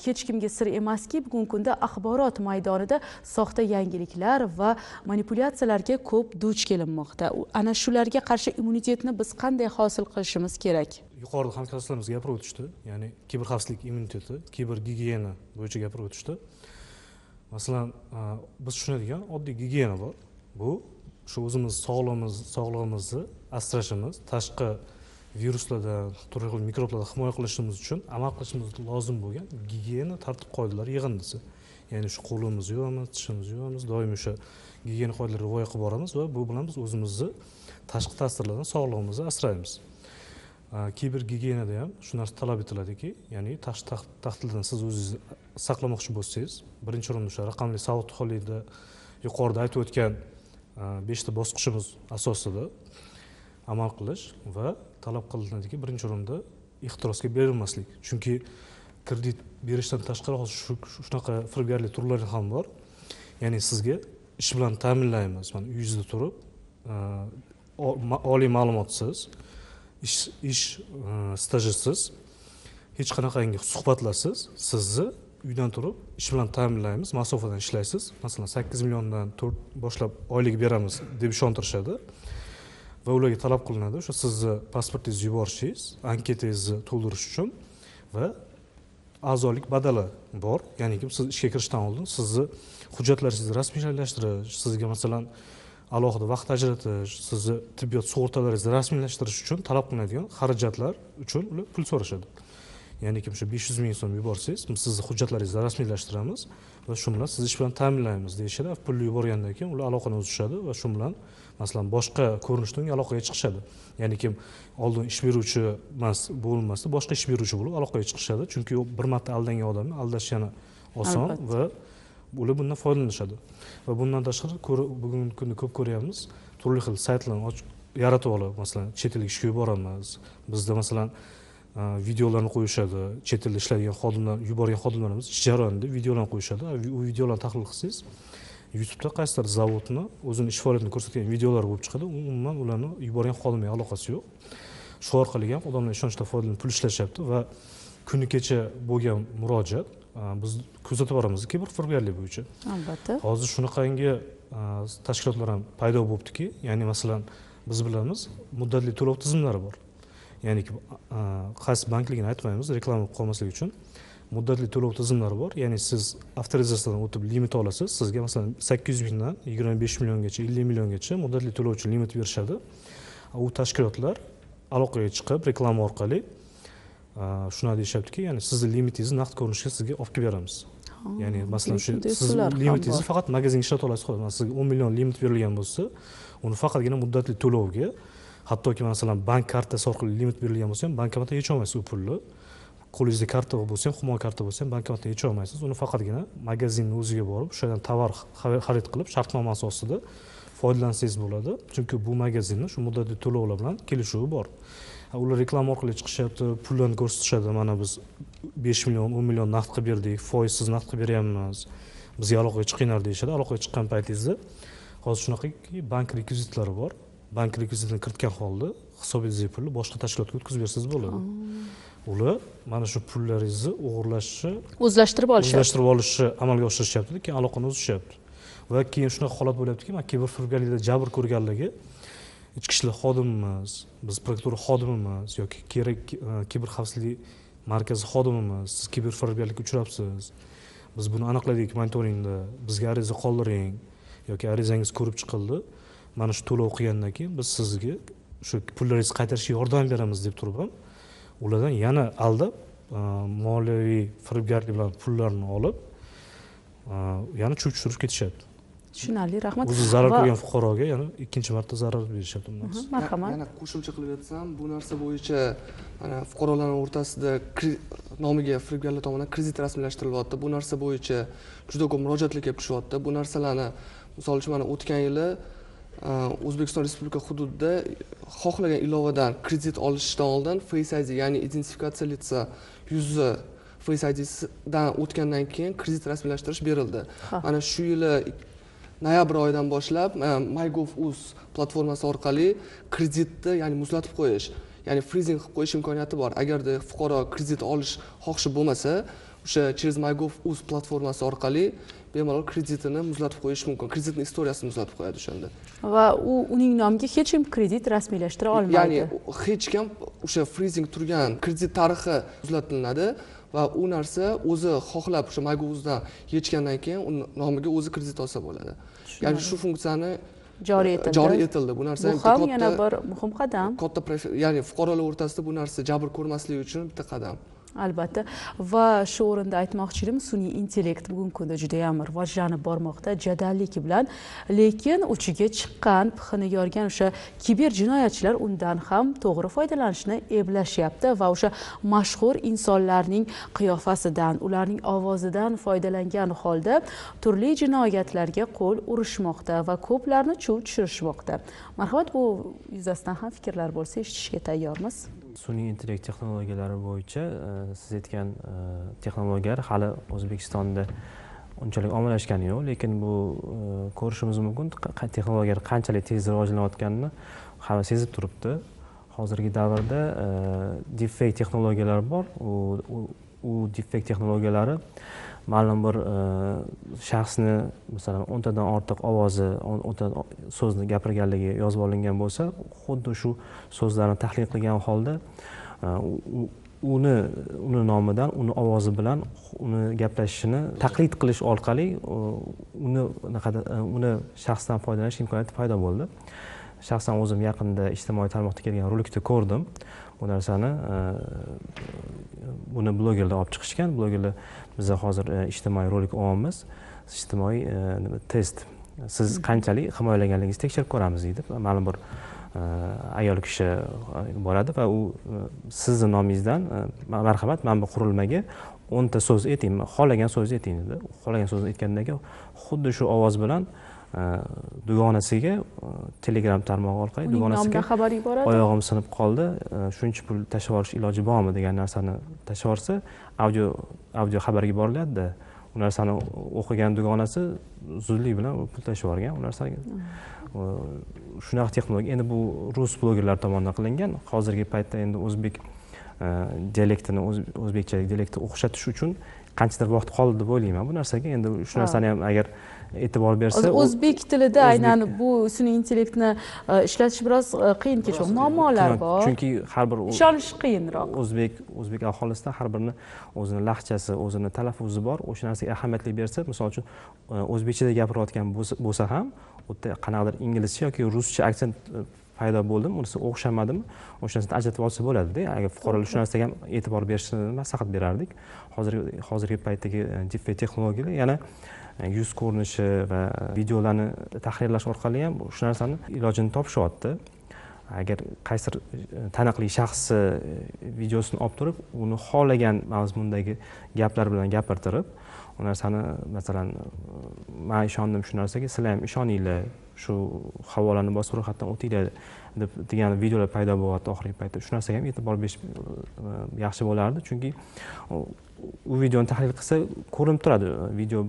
hech kimga sir emaski, bugungi kunda axborot maydonida soxta yangiliklar va manipulyatsiyalarga ko'p duch kelinmoqda. Ana shularga qarshi immunitetni biz qanday hosil qilishimiz kerak? Yuqorida hamkasblarimiz gapirib o'tishdi, ya'ni kiber xavfsizlik immuniteti, kiber gigiyena bo'yicha gapirib o'tishdi. Masalan, biz tushunadigan oddiy gigiyena bor. Bu shu o'zimiz sog'lig'imizni asrashimiz, tashqi viruslardan, turli xil mikroblardan himoya qilishimiz uchun amal qilishimiz lozim bo'lgan gigiyena tartib-qoidalar yig'indisi. Ya'ni shu qo'limizni yuvamiz, tishimizni yuvamiz, doim o'sha gigiyena qoidalariga rioya qilib boramiz va bu bilan biz o'zimizni tashqi ta'sirlardan sog'lig'imizni asraymiz. Kiber gigiyenada ham shu narsa talab etiladiki, ya'ni tashqi tahdiddan siz o'zingizni saqlamoqchi bo'lsangiz, birinchi o'rinda o'sha raqamli savodxonlikda yuqorida aytib o'tgan 5 ta bosqichimiz asosida amal qilish va talab qilinadiki, birinchi o'rinda ehtirosga berilmaslik. Chunki kredit berishdan tashqari hozir shunaqa firibgarlik turlari ham bor. Ya'ni sizga ish bilan ta'minlaymiz, mana uyingizda turib, oliy ma'lumotsiz ish stajisiz, hech qanaqangi suhbatlarsiz sizni uydan turib ish bilan ta'minlaymiz, masofadan ishlaysiz. Masalan, 8 milliondan boshlab oylik beramiz deb ishontirishadi va ularga talab qilinadi o'sha sizni pasportingizni yuborishingiz, anketangizni to'ldirish uchun va a'zolik badali bor. Ya'ni siz ishga kirishdan oldin sizni hujjatlaringizni rasmiylashtirish, sizga masalan alohida vaqt ajratish, sizni tibbiyot sug'urtalaringizni rasmiylashtirish uchun talab qilinadigan xarajatlar uchun ular pul so'rashadi. Ya'ni o'sha 500 ming so'm yuborsangiz, biz sizni hujjatlaringizni rasmiylashtiramiz va shu bilan sizni ish bilan ta'minlaymiz deyishadi. Pulni yuborgandan keyin ular aloqani uzishadi va shu bilan masalan boshqa ko'rinishda unga aloqaga chiqishadi. Ya'ni kim oldin ish beruvchi emas bo'lmasda boshqa ish beruvchi bo'lib aloqaga chiqishadi, chunki u bir marta aldangan odamni aldash yana oson va ular bundan foydalanishadi. Va bundan tashqari bugungi kunda ko'p ko'ryapmiz, turli xil saytlarni yaratib olib, masalan, chet elga ishga yuboramiz. Bizda masalan videolarni qo'yishadi, chet elda ishlaydigan xodimlar, yuborgan xodimlarimiz ish jarayonida videolarni qo'yishadi. U videolarni tahlil qilsangiz, YouTube'da qaysidir zavodni o'zini ish faoliyatini ko'rsatgan videolar bo'lib chiqadi. Umuman ularni yuborgan xodimga aloqasi yo'q. Shu orqali ham odamlar ishonchdan foydalanib pul ishlashyapti va kuni kecha bo'lgan murojaat biz kuzatib boramiz kiberfiribgarlik bo'yicha. Albatta. Hozir shunaqangi tashkilotlar ham paydo bo'libdiki, ya'ni masalan biz bilamiz, muddatli to'lov tizimlari bor. Ya'ni qaysi bankligini aytmaymiz, reklama qolmasligi uchun. Muddatli to'lov tizimlari bor. Ya'ni siz avtorizatsiyadan o'tib limit olasiz. Sizga masalan 800 mingdan 25 milliongacha, 50 milliongacha muddatli to'lov uchun limit berishadi. U tashkilotlar aloqaga chiqib reklama orqali shuna deyishyaptiki, ya'ni sizni limitingizni naqd ko'rinishga sizga olib kelib beramiz. Ya'ni masalan shu siz limitingizni faqat magazinga ishlata olasiz. Masalan, sizga 10 million limit berilgan bo'lsa, uni faqatgina muddatli to'lovga, hattoki masalan bank kartasi orqali limit berilgan bo'lsa ham bankomatdan yecha olmaysiz u pulni. Qo'lingizda karta bo'lsa ham, Humo karta bo'lsa ham bankomatdan yecha olmaysiz. Uni faqatgina magazinning o'ziga borib, o'sha yerdan tovar xarid qilib, shartnoma asosida foydalansangiz bo'ladi. Chunki bu magazinning shu muddatli to'lovlar bilan kelishuvi bor. Ular reklama orqali chiqishyapti, pullarni ko'rsatishadi. Mana biz 5 million, 10 million naqd qilib berdik, foizsiz naqd qilib beryapmiz. Bizga aloqaga chiqinglar deyishadi. Aloqaga chiqqan paytingizda hozir shunaqaki bank rekvizitlari bor. Bank rekvizitini kiritgan holda hisobingizdagi pulni boshqa tashkilotga o'tkazib bersangiz bo'ladi. Ular mana shu pullaringizni o'zlashtirib olishni amalga oshirishyapti, keyin aloqani uzishyapti. Va keyin shunaqa holat bo'lyaptiki, men kiberfiribgarlikda jabr ko'rganligi ichki ishlar xodimimiz, biz prokuratura xodimimiz yoki kiber xavfsizlik markazi xodimimiz, siz kiberfiribgarlikka uchrabsiz. Biz buni aniqladik monitoringda, bizga ariza qoldiring yoki arizangiz ko'rib chiqildi. Mana shu to'lov qilgandan keyin biz sizga shu pullaringizni qaytarishga yordam beramiz deb turib ham ulardan yana aldab moliyaviy firibgarlik bilan pullarni olib yana cho'chishtirib ketishyapti. Tushunarli, rahmat. O'zi zarar ko'rgan fuqaroga yana ikkinchi marta zarar berishyapti bundan. Marhamat. Yana qo'shimcha qilib aytsam, bu narsa bo'yicha mana fuqarolarning o'rtasida nomiga firibgarlar tomonidan kredit rasmiylashtirilyapti. Bu narsa bo'yicha juda ko'p murojaatlar kelib tushyapti. Bu narsalarni misol uchun mana o'tgan yili O'zbekiston Respublika hududida xohlagan ilovadan kredit olishdan oldin Face ID, ya'ni identifikatsiya litsa yuzi Face ID'dan o'tgandan keyin kredit rasmiylashtirish berildi. Mana shu yili noyabr oyidan boshlab MyGov.uz platformasi orqali kreditni, ya'ni muzlatib qo'yish, ya'ni freezing qilib qo'yish imkoniyati bor. Agarda fuqaro kredit olish xohishi bo'lmasa, o'sha через MyGov.uz platformasi orqali bemalol kreditini muzlatib qo'yish mumkin. Kreditning istoriyasini muzlatib qo'yadi o'shanda. Va uning nomiga hech kim kredit rasmiylashtira olmaydi. Ya'ni hech kim o'sha freezing turgan kredit tarixi muzlatiladi va u narsa o'zi xohlab o'sha MyGov.uzdan yechgandan keyin uni nomiga o'zi kredit olsa bo'ladi. Ya'ni shu funksiyani joriy etildi. Bu narsa ham yana bir muhim qadam. Ya'ni fuqarolar o'rtasida bu narsa jabr ko'rmasligi uchun bitta qadam. Albatta. Va shu o'rinda aytmoqchi edim, sun'iy intellekt bugungi kunda juda ham rivojlanib bormoqda jadallik bilan, lekin uchiga chiqqan, pixini yorgan o'sha kiber jinoyatchilar undan ham to'g'ri foydalanishni eplashyapti va o'sha mashhur insonlarning qiyofasidan, ularning ovozidan foydalangan holda turli jinoyatlarga qo'l urishmoqda va ko'plarni chuv tushirishmoqda. Marhamat, bu yuzasidan ham fikrlar bo'lsa eshitishga tayyormiz. Sun'iy intellekt texnologiyalari bo'yicha siz aytgan texnologiyalar hali O'zbekistonda unchalik ommalashgani yo'q, lekin bu ko'rishimiz mumkin texnologiyalar qanchalik tez rivojlanayotganini hamma sezib turibdi. hozirgi davrda deepfake texnologiyalari bor. U deepfake texnologiyalari ma'lum bir shaxsni masalan 10 tadan ortiq ovozi, 10 ta so'zni gapirganligi yozib olingan bo'lsa, xuddi shu so'zlarni tahlil qilgan holda uni nomidan, uni ovozi bilan uni gaplashishini taqlid qilish orqali uni shaxsdan foydalanish imkoniyati paydo bo'ldi. Shaxsan o'zim yaqinda ijtimoiy tarmoqda kelgan rolikda ko'rdim. Bu narsani buni blogerlar olib chiqishgan. Blogerlar biz hozir ijtimoiy rolik olyapmiz. Ijtimoiy test. Siz qanchalik himoyalaganligingizni tekshirib ko'ramiz deydi. Ma'lum bir ayol kishi boradi va u sizni nomingizdan marhamat mana bu qurilmaga 10 ta so'z ayting, xohlagan so'zni ayting dedi. Xohlagan so'zni aytgandan keyin xuddi shu ovoz bilan dugonasiga Telegram tarmog'i orqali dugonasiga xabar yuboradi. Oyog'im sinib qoldi, shuncha pul tashlab olish iloji bormi degan narsani tashlab olsa, audio xabarga yuboriladi-da. U narsani o'qigan dugonasi zudlik bilan pul tashlab olgan. U narsani shunaqa texnologiya. Endi bu rus blogerlar tomonidan qilingan. Hozirgi paytda endi o'zbek dialektini, o'zbekchalik dialektni o'xshatish uchun qanchadir vaqt qoldi deb o'ylayman. Bu narsaga endi shu narsani ham agar e'tibor bersa, o'zbek tilida aynan bu sun'iy intellektni ishlatish biroz qiyin kechadi. Muammolar bor. Chunki har bir ishonish qiyinroq. O'zbek aholisida har birini o'zini lahjasi, o'zini talaffuzi bor. O'sha narsaga ahamiyatli bersa, misol uchun o'zbekchada gapirayotgan bo'lsa ham, u yerda qanaqadir inglizcha yoki ruscha aksent paydo bo'ldimi, unisi o'xshamadimi, o'sha narsani ajratib olsa bo'ladi-da. Agar fuqarolar shu narsaga ham e'tibor berishni maslahat berardik. Hozirgi paytdagi deepfake texnologiyalar yana yuz ko'rinishi va videolarni tahrirlash orqali ham shu narsani ilojini topishyapti. Agar qaysidir taniqli shaxsni videosini olib turib, uni xohlagan mazmundagi gaplar bilan gapirtirib, u narsani masalan men ishondim shu narsaga, sizlar ham ishoninglar, shu havolani bosib ro'yxatdan o'tinglar degan videolar paydo bo'lyapti oxirgi paytda. Shu narsaga ham e'tibor berish yaxshi bo'lardi, chunki u videoni tahlil qilsa ko'rinib turadi. Video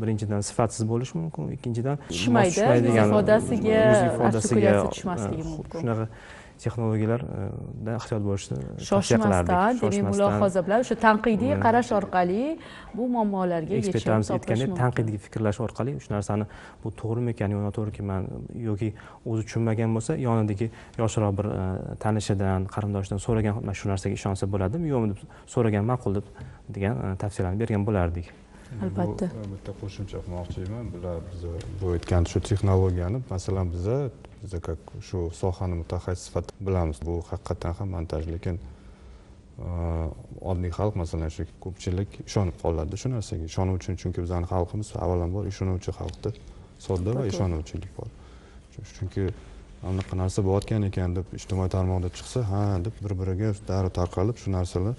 birinchidan sifatsiz bo'lishi mumkin, ikkinchidan tushmaydi, ifodasiga tushmasligi mumkin. Shunaqa texnologiyalarda ehtiyot bo'lishni shoshmasdan, demak mulohaza bilan o'sha tanqidiy qarash orqali bu muammolarga yechim topish mumkin. Aytgandek, tanqidiy fikrlash orqali shu narsani bu to'g'rimi ekan, yo noto'g'ri ekan, yoki o'zi tushunmagan bo'lsa, yonidagi yoshroq bir tanishidan, qarindoshidan so'ragan, mana shu narsaga ishonsa bo'ladimi, yo'qmi deb so'ragan ma'qul deb degan tavsiyalarni bergan bo'lardik. Albatta. Bitta qo'shimcha qilmoqchiman. Biz bu aytgan shu texnologiyani, masalan, biz shu sohani mutaxassis sifatida bilamiz. Bu haqiqatan ham montaj, lekin oddiy xalq, masalan, shu ko'pchilik ishonib qoladi shu narsaga. Ishonuv uchun, chunki bizning xalqimiz avvalambor ishonuvchi xalqda, sodda va ishonuvchilik bor. Chunki anaqa narsa bo'layotgan ekan deb ijtimoiy tarmoqda chiqsa, ha deb bir-biriga darrov tarqalib shu narsalar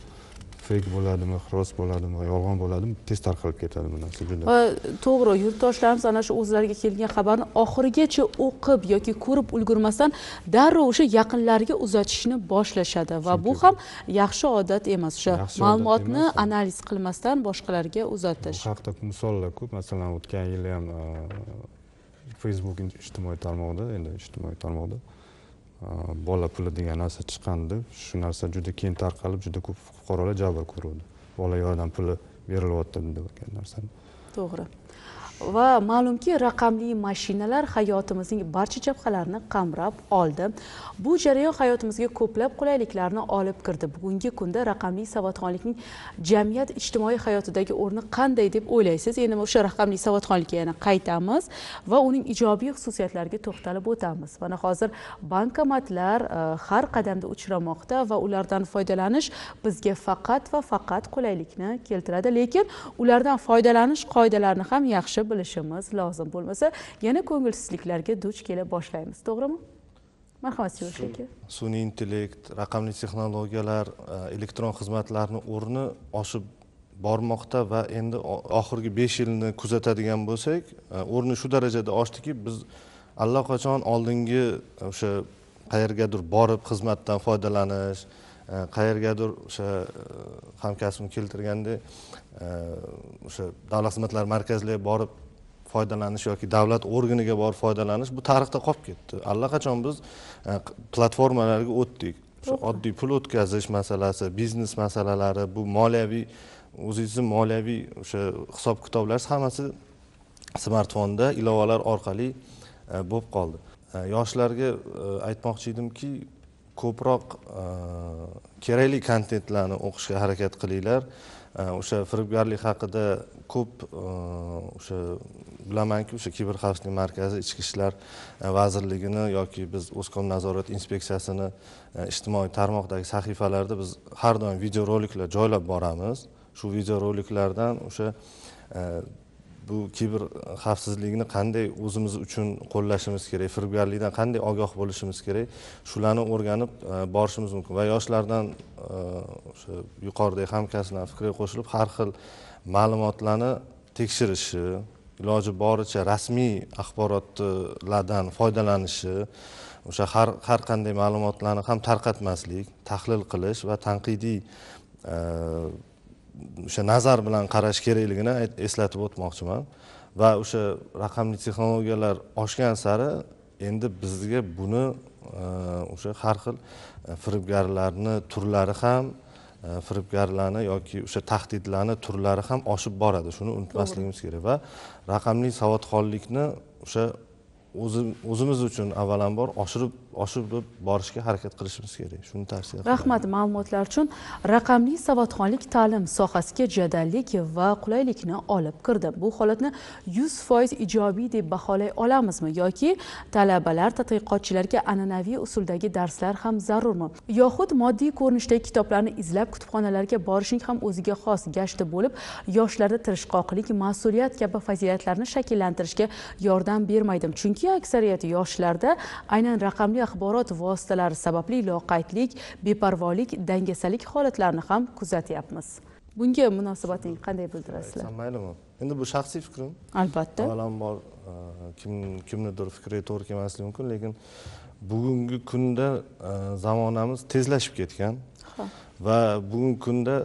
fake bo'ladimi, rost bo'ladimi, yolg'on bo'ladimi, tez tarqalib ketadi bu narsa juda. Va to'g'ri, yurtdoshlarimiz ana shu o'zlariga kelgan xabarni oxirigacha o'qib yoki ko'rib ulgurmasdan darrov o'sha yaqinlariga uzatishni boshlashadi va bu ham yaxshi odat emas. O'sha ma'lumotni analiz qilmasdan boshqalarga uzatish. Bu haqda misollar ko'p. Masalan, o'tgan yil ham Facebook ijtimoiy tarmoqda bola puli degan narsa chiqqandi. Shu narsa juda keyin tarqalib, juda ko'p fuqarolar jabr ko'rdi. Bola yordam puli berilyapti degan narsani. To'g'ri. Va ma'lumki, raqamli mashinalar hayotimizning barcha jabhalarini qamrab oldi. Bu jarayon hayotimizga ko'plab qulayliklarni olib kirdi. Bugungi kunda raqamli savodxonlikning jamiyat ijtimoiy hayotidagi o'rni qanday deb o'ylaysiz? Endi o'sha raqamli savodxonlikka yana qaytamiz va uning ijobiy xususiyatlariga to'xtalib o'tamiz. Mana hozir bankomatlar har qadamda uchramoqda va ulardan foydalanish bizga faqat va faqat qulaylikni keltiradi, lekin ulardan foydalanish qoidalarini ham yaxshi bilishimiz lozim. Bo'lmasa yana ko'ngilsizliklarga duch kela boshlaymiz, to'g'rimi? Marhamat, Jo'sh aka. Sun'iy intellekt, raqamli texnologiyalar, elektron xizmatlarning o'rni oshib bormoqda va endi oxirgi 5 yilni kuzatadigan bo'lsak, o'rni shu darajada oshdiki, biz allaqachon oldingi o'sha qayergadir borib xizmatdan foydalanish, qayergadir o'sha hamkasbim keltirganda o'sha davlat xizmatlari markazlariga borib foydalanish yoki davlat organiga borib foydalanish bu tarixda qolib ketdi. Allaqachon biz platformalarga o'tdik. Shu oddiy pul o'tkazish masalasi, biznes masalalari, bu moliyaviy o'zingizning moliyaviy o'sha hisob-kitoblar hammasi smartfonda ilovalar orqali bo'lib qoldi. Yoshlarga aytmoqchi edimki, ko'proq kerakli kontentlarni o'qishga harakat qilinglar. O'sha firibgarlik haqida ko'p o'sha bilamanki, o'sha kiber xavfsizlik markazi, ichki ishlar vazirligini yoki biz O'zkom nazorat inspeksiyasini ijtimoiy tarmoqdagi sahifalarda biz har doim videoroliklar joylab boramiz. Shu videoroliklardan o'sha bu kiber xavfsizlikni qanday o'zimiz uchun qo'llashimiz kerak, firibgarlikdan qanday ogoh bo'lishimiz kerak, shularni o'rganib borishimiz mumkin va yoshlardan o'sha yuqoridagi hamkasblar fikriga qo'shilib har xil ma'lumotlarni tekshirishi, iloji boricha rasmiy axborotlardan foydalanishi, o'sha har qanday ma'lumotlarni ham tarqatmaslik, tahlil qilish va tanqidiy o'sha nazar bilan qarash kerakligini eslatib o'tmoqchiman. Va o'sha raqamli texnologiyalar oshgan sari endi bizga buni o'sha har xil firibgarlarni turlari ham, firibgarlarni yoki o'sha tahdidlarni turlari ham oshib boradi. Shuni unutmasligimiz kerak va raqamli savodxonlikni o'sha o'zimiz uchun avvalambor oshirib borishga harakat qilishimiz kerak. Shuni tavsiya qilaman. Rahmat ma'lumotlar uchun. Raqamli savodxonlik ta'lim sohasiga jadallik va qulaylikni olib kirdi. Bu holatni 100% ijobiy deb baholay olamizmi yoki talabalar, tadqiqotchilarga an'anaviy usuldagi darslar ham zarurmi? Yoxud moddiy ko'rinishdagi kitoblarni izlab kutubxonalarga borishning ham o'ziga xos gashti bo'lib, yoshlarda tirishqoqlik, mas'uliyat kabi fazilatlarni shakllantirishga yordam bermaydimi? Chunki aksariyat yoshlarda aynan raqamli axborot vositalari sababli loqaydlik, beparvolik, dangasalik holatlarini ham kuzatyapmiz. Bunga munosabating qanday bildirasizlar? Maylimi? Endi bu shaxsiy fikrim. Albatta. Avvalambor kimnidir fikriga to'g'ri kelmasligi mumkin, lekin bugungi kunda zamonamiz tezlashib ketgan va bugungi kunda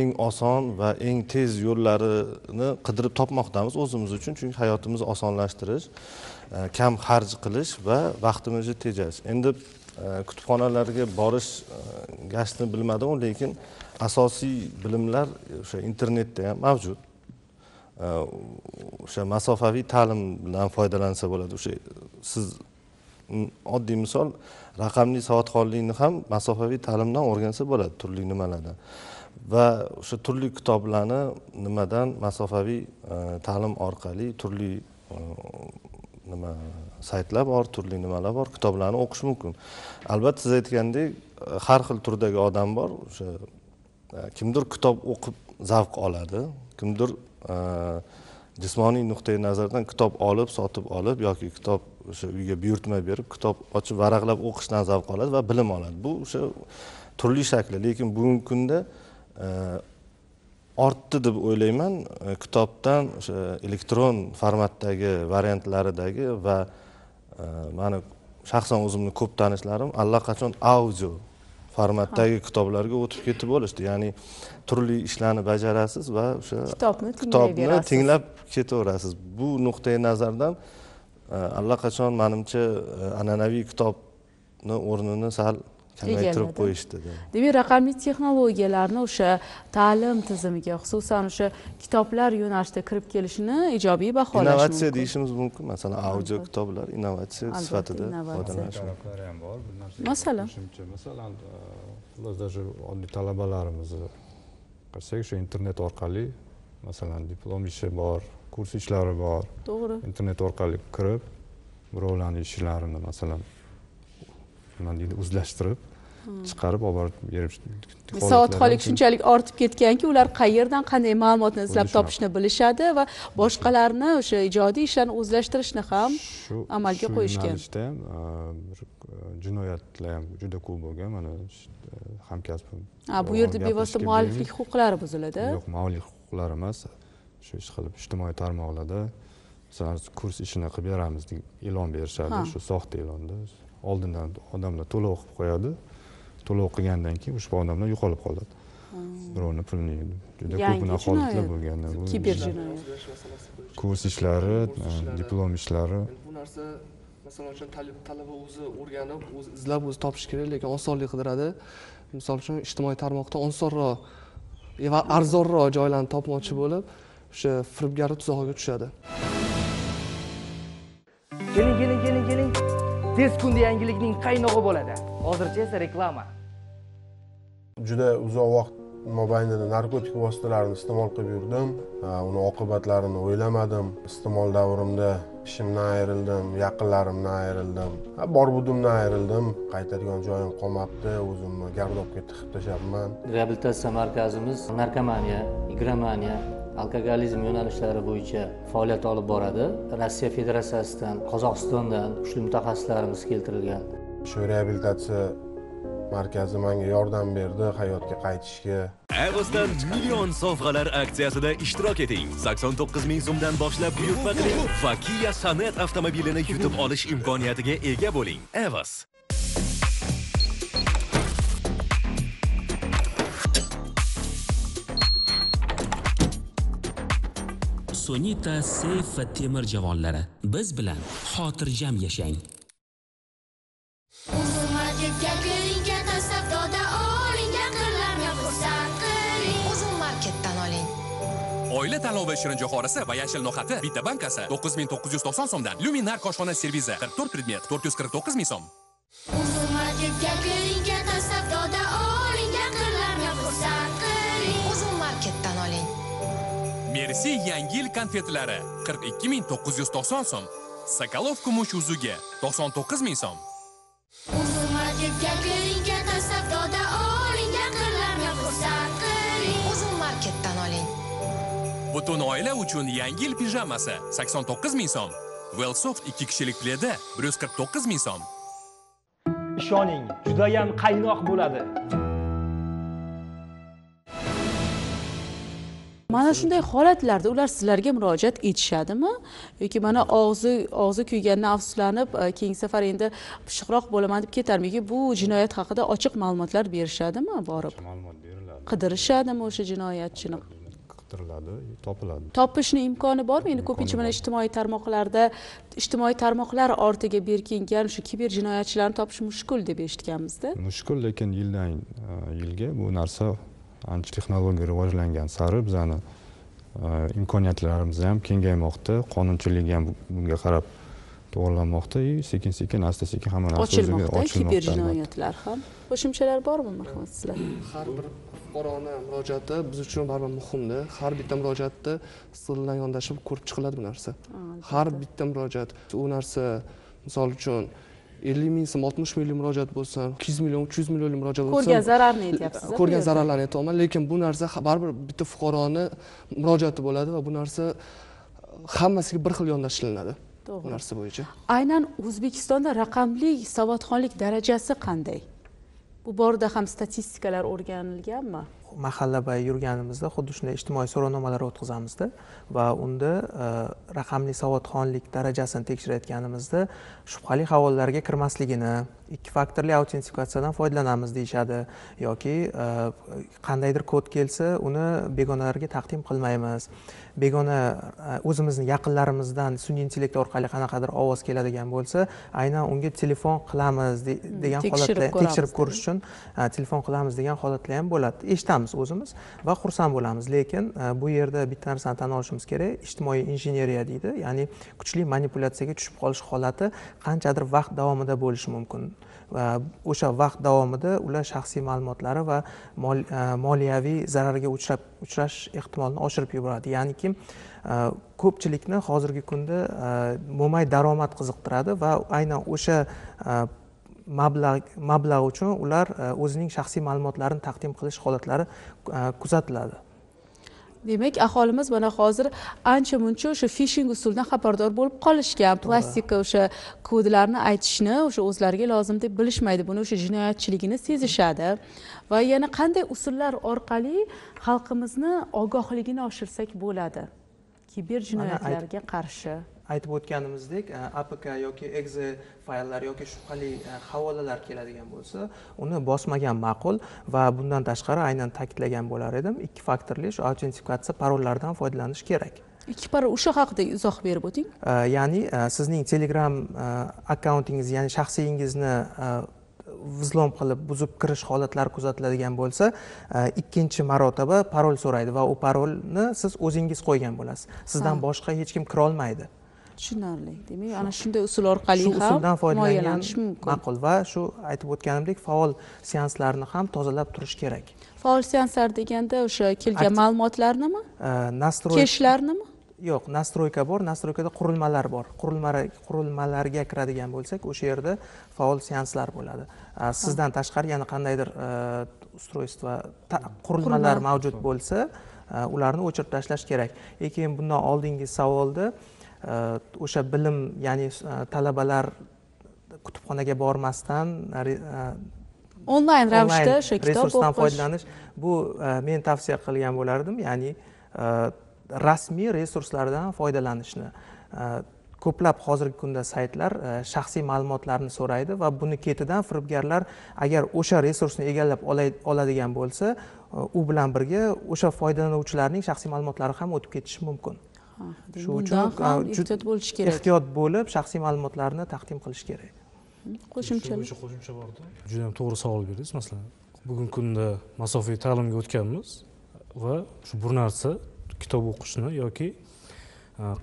eng oson va eng tez yo'llarini qidirib topmoqdamiz o'zimiz uchun, chunki hayotimizni osonlashtirish, kam xarj qilish va vaqtimizni tejash. Endi kutubxonalarga borish gashtini bilmadim, lekin asosiy bilimlar o'sha internetda ham mavjud. O'sha masofaviy ta'lim bilan foydalansa bo'ladi. O'sha siz oddiy misol raqamli savodxonlikni ham masofaviy ta'limdan o'rgansa bo'ladi, turli nimalardan. Va o'sha turli kitoblarni nimadan masofaviy ta'lim orqali turli saytlar bor, turli nimalar bor, kitoblarni o'qish mumkin. Albatta siz aytgandek, har xil turdagi odam bor. O'sha kimdir kitob o'qib zavq oladi, kimdir jismoniy nuqtai nazardan kitob olib, sotib olib yoki kitob o'sha uyga buyurtma berib, kitob ochib varaqlab o'qishdan zavq oladi va bilim oladi. Bu o'sha turli shakli, lekin bugungi kunda ortdi deb o'ylayman. Kitobdan o'sha elektron formatdagi variantlaridagi va meni shaxsan o'zimni ko'p tanishlarim allaqachon audio formatdagi kitoblarga o'tib ketib bo'lishdi. Ya'ni turli ishlarni bajarasiz va o'sha kitobni tinglab ketaverasiz. Bu nuqtai nazardan allaqachon menimcha an'anaviy kitobni o'rnini sal kamaytirib qo'yishdi. Demak, raqamli texnologiyalarni o'sha ta'lim tizimiga, xususan o'sha kitoblar yo'nalishida kirib kelishini ijobiy baholash mumkin. Innovatsiya deyishimiz mumkin. Masalan, audio kitoblar innovatsiya sifatida foydalanish mumkin. Bor. Masalan, xullas даже oddiy talabalarimizni qarasak, o'sha internet orqali masalan diplom ishi bor, kurs ishlari bor. To'g'ri. Internet orqali kirib, birovlarning ishlarini masalan o'zlashtirib chiqarib olib berib, savodxonlik shunchalik ortib ketganki, ular qayerdan qanday ma'lumotni izlab topishni bilishadi va boshqalarni o'sha ijodiy ishlarni o'zlashtirishni ham amalga qo'yishgan. Shu jinoyatlar ham juda ko'p bo'lgan. Mana hamkasbim. Bu yerda bevosita mualliflik huquqlari buziladi. Yo'q, mualliflik huquqlari emas. Shu ish qilib ijtimoiy tarmoqlarda masalan kurs ishini qilib beramiz deb e'lon berishadi, shu soxta e'londa. Oldindan odamlar to'lov qilib qo'yadi. To'lov qilgandan keyin ushbu odamlar yo'qolib qoladi. birovni pulini yedi. Juda ko'p holatlar bo'lgan. Kiber jinoyat. Kurs ishlari, diplom ishlari. Bu narsa masalan uchun talaba o'zi o'rganib, o'zi izlab, o'zi topish kerak, lekin osonlik qidiradi. Misol uchun ijtimoiy tarmoqda osonroq va arzonroq joylarni topmoqchi bo'lib, o'sha firibgarlik tuzog'iga tushadi. Keling. Tez kunda yangilikning qaynog'i bo'ladi. Hozircha esa reklama. Juda uzoq vaqt mobaynida narkotik vositalarni iste'mol qilib yurdim. Uni oqibatlarini o'ylamadim. Iste'mol davrimda ishimdan ayrildim, yaqinlarimdan ayrildim. Bor-budimdan ayrildim. Qaytadigan joyim qolmabdi. O'zimni gardobga tiqib tashlabman. Reabilitatsiya markazimiz narkomaniya, igromaniya, alkogolizm yo'nalishlari bo'yicha faoliyat olib boradi. Rossiya Federatsiyasidan, Qozog'istondan kuchli mutaxassislarimiz keltirilgan. Shu reabilitatsiya markazi menga yordam berdi hayotga qaytishga. Evos'dan million sovg'alar aksiyasida ishtirok eting. 89 ming so'mdan boshlab buyurtma qiling va Kia Sonet avtomobilini yutib olish imkoniyatiga ega bo'ling. Evos. Sonita Seyf va Temir javonlari. Biz bilan xotirjam yashang. Oila tanlovi shirin jo'xorisi va yashil no'xati bitta bankasi 9990 so'mdan. Luminar koshxona servisi 44 predmet 449 ming so'm. Merci yangi yil konfetlari 42990 so'm. Sokolov kumush uzugi 99 ming so'm. Butun oila uchun yangi yil pijamasi 89 ming so'm. Wellsoft 2 kishilik pledi 149 ming so'm. Ishoning, juda ham qaynoq bo'ladi. Mana shunday holatlarda ular sizlarga murojaat etishadimi yoki mana og'zi kuygandan afsuslanib keyingi safar endi pishiqroq bo'laman deb ketarmi yoki bu jinoyat haqida ochiq ma'lumotlar berishadimi borib? Ma'lumot beriladi. Qidirishadimi o'sha jinoyatchini? Qidiriladi, topiladi. Topishni imkoni bormi? Endi ko'pincha mana ijtimoiy tarmoqlar ortiga berkingan shu kiber jinoyatchilarni topish mushkul deb eshitganmizda. Mushkul, lekin yildan yilga bu narsa ancha texnologiya rivojlangan sari bizani imkoniyatlarimiz ham kengaymoqda, qonunchilik ham bunga qarab to'g'rilanmoqda, sekin-sekin, asta-sekin hamma narsa ochilmoqda. Kiber jinoyatlar ham. Qo'shimchalar bormi, marhamat sizlar? Har bir fuqaroni murojaati biz uchun baribir muhimdir. Har bitta murojaatda siz bilan yondashib ko'rib chiqiladi bu narsa. Har bitta murojaat u narsa misol uchun 50 ming so'm, 60 million murojaat bo'lsa, 200 million, 300 million murojaat bo'lsa, ko'rgan zararni aytyapsiz. Ko'rgan zararlarni aytolman, lekin bu narsa baribir bitta fuqaroni murojaati bo'ladi va bu narsa hammasiga bir xil yondashilinadi. Bu narsa bo'yicha. Aynan O'zbekistonda raqamli savodxonlik darajasi qanday? Bu borada ham statistikalar o'rganilganmi? Mahallabay yurganimizda xuddi shunday ijtimoiy so'rovnomalar o'tkazamizda va unda raqamli savodxonlik darajasini tekshirayotganimizda shubhali havollarga kirmasligini, ikki faktorli autentifikatsiyadan foydalanamiz deyishadi yoki qandaydir kod kelsa uni begonalarga taqdim qilmaymiz. Begona o'zimizni yaqinlarimizdan sun'iy intellekt orqali qanaqadir ovoz keladigan bo'lsa, aynan unga telefon qilamiz degan holatlar, tekshirib ko'rish uchun telefon qilamiz degan holatlar ham bo'ladi. Eshitamiz o'zimiz va xursand bo'lamiz, lekin bu yerda bitta narsani tan olishimiz kerak, ijtimoiy injineriya deydi, ya'ni kuchli manipulyatsiyaga tushib qolish holati qanchadir vaqt davomida bo'lishi mumkin. Va o'sha vaqt davomida ular shaxsiy ma'lumotlari va moliyaviy zararga uchrash ehtimolini oshirib yuboradi. Ya'niki ko'pchilikni hozirgi kunda mo'may daromad qiziqtiradi va aynan o'sha mablag' uchun ular o'zining shaxsiy ma'lumotlarini taqdim qilish holatlari kuzatiladi. Demak, aholimiz mana hozir ancha muncha o'sha phishing usulidan xabardor bo'lib qolishgan. Plastika o'sha kodlarni aytishni o'sha o'zlariga lozim deb bilishmaydi. Buni o'sha jinoyatchiligini sezishadi. Va yana qanday usullar orqali xalqimizni ogohligini oshirsak bo'ladi? Kiber jinoyatlarga qarshi. aytib o'tganimizdek apk yoki exe fayllar yoki shubhali havolalar keladigan bo'lsa uni bosmagan ma'qul va bundan tashqari aynan ta'kidlagan bo'lar edim, 2 faktorli shu autentifikatsiya parollardan foydalanish kerak. 2 parol o'sha haqida izoh berib o'ting. Ya'ni sizning Telegram akkauntingiz, ya'ni shaxsiyingizni vzlom qilib buzib kirish holatlari kuzatiladigan bo'lsa, ikkinchi marotaba parol so'raydi va u parolni siz o'zingiz qo'ygan bo'lasiz. Sizdan boshqa hech kim kira olmaydi. Tushunarli. Demak, ana shunday usul orqali ham usuldan foydalanish mumkin. Ma'qul va shu aytib o'tganimdek faol seanslarni ham tozalab turish kerak. Faol seanslar deganda o'sha kelgan ma'lumotlarnimi? Keshlarnimi? Yo'q, nastroyka bor, nastroykada qurilmalar bor. Qurilmalarga kiradigan bo'lsak, o'sha yerda faol seanslar bo'ladi. Sizdan tashqari yana qandaydir ustroyство, qurilmalar mavjud bo'lsa, ularni o'chirib tashlash kerak. Lekin bundan oldingi savolda o'sha bilim, ya'ni talabalar kutubxonaga bormasdan onlayn ravishda o'sha kitob resursdan foydalanish, bu men tavsiya qilgan bo'lardim, ya'ni rasmiy resurslardan foydalanishni. Ko'plab hozirgi kunda saytlar shaxsiy ma'lumotlarni so'raydi va buni ketidan firibgarlar agar o'sha resursni egallab oladigan bo'lsa, u bilan birga o'sha foydalanuvchilarning shaxsiy ma'lumotlari ham o'tib ketishi mumkin. Shuning uchun ehtiyot bo'lish kerak. Ehtiyot bo'lib shaxsiy ma'lumotlarni taqdim qilish kerak. Qo'shimcha bordi. Juda ham to'g'ri savol berdingiz. Masalan, bugungi kunda masofaviy ta'limga o'tganmiz va shu bir narsa kitob o'qishni yoki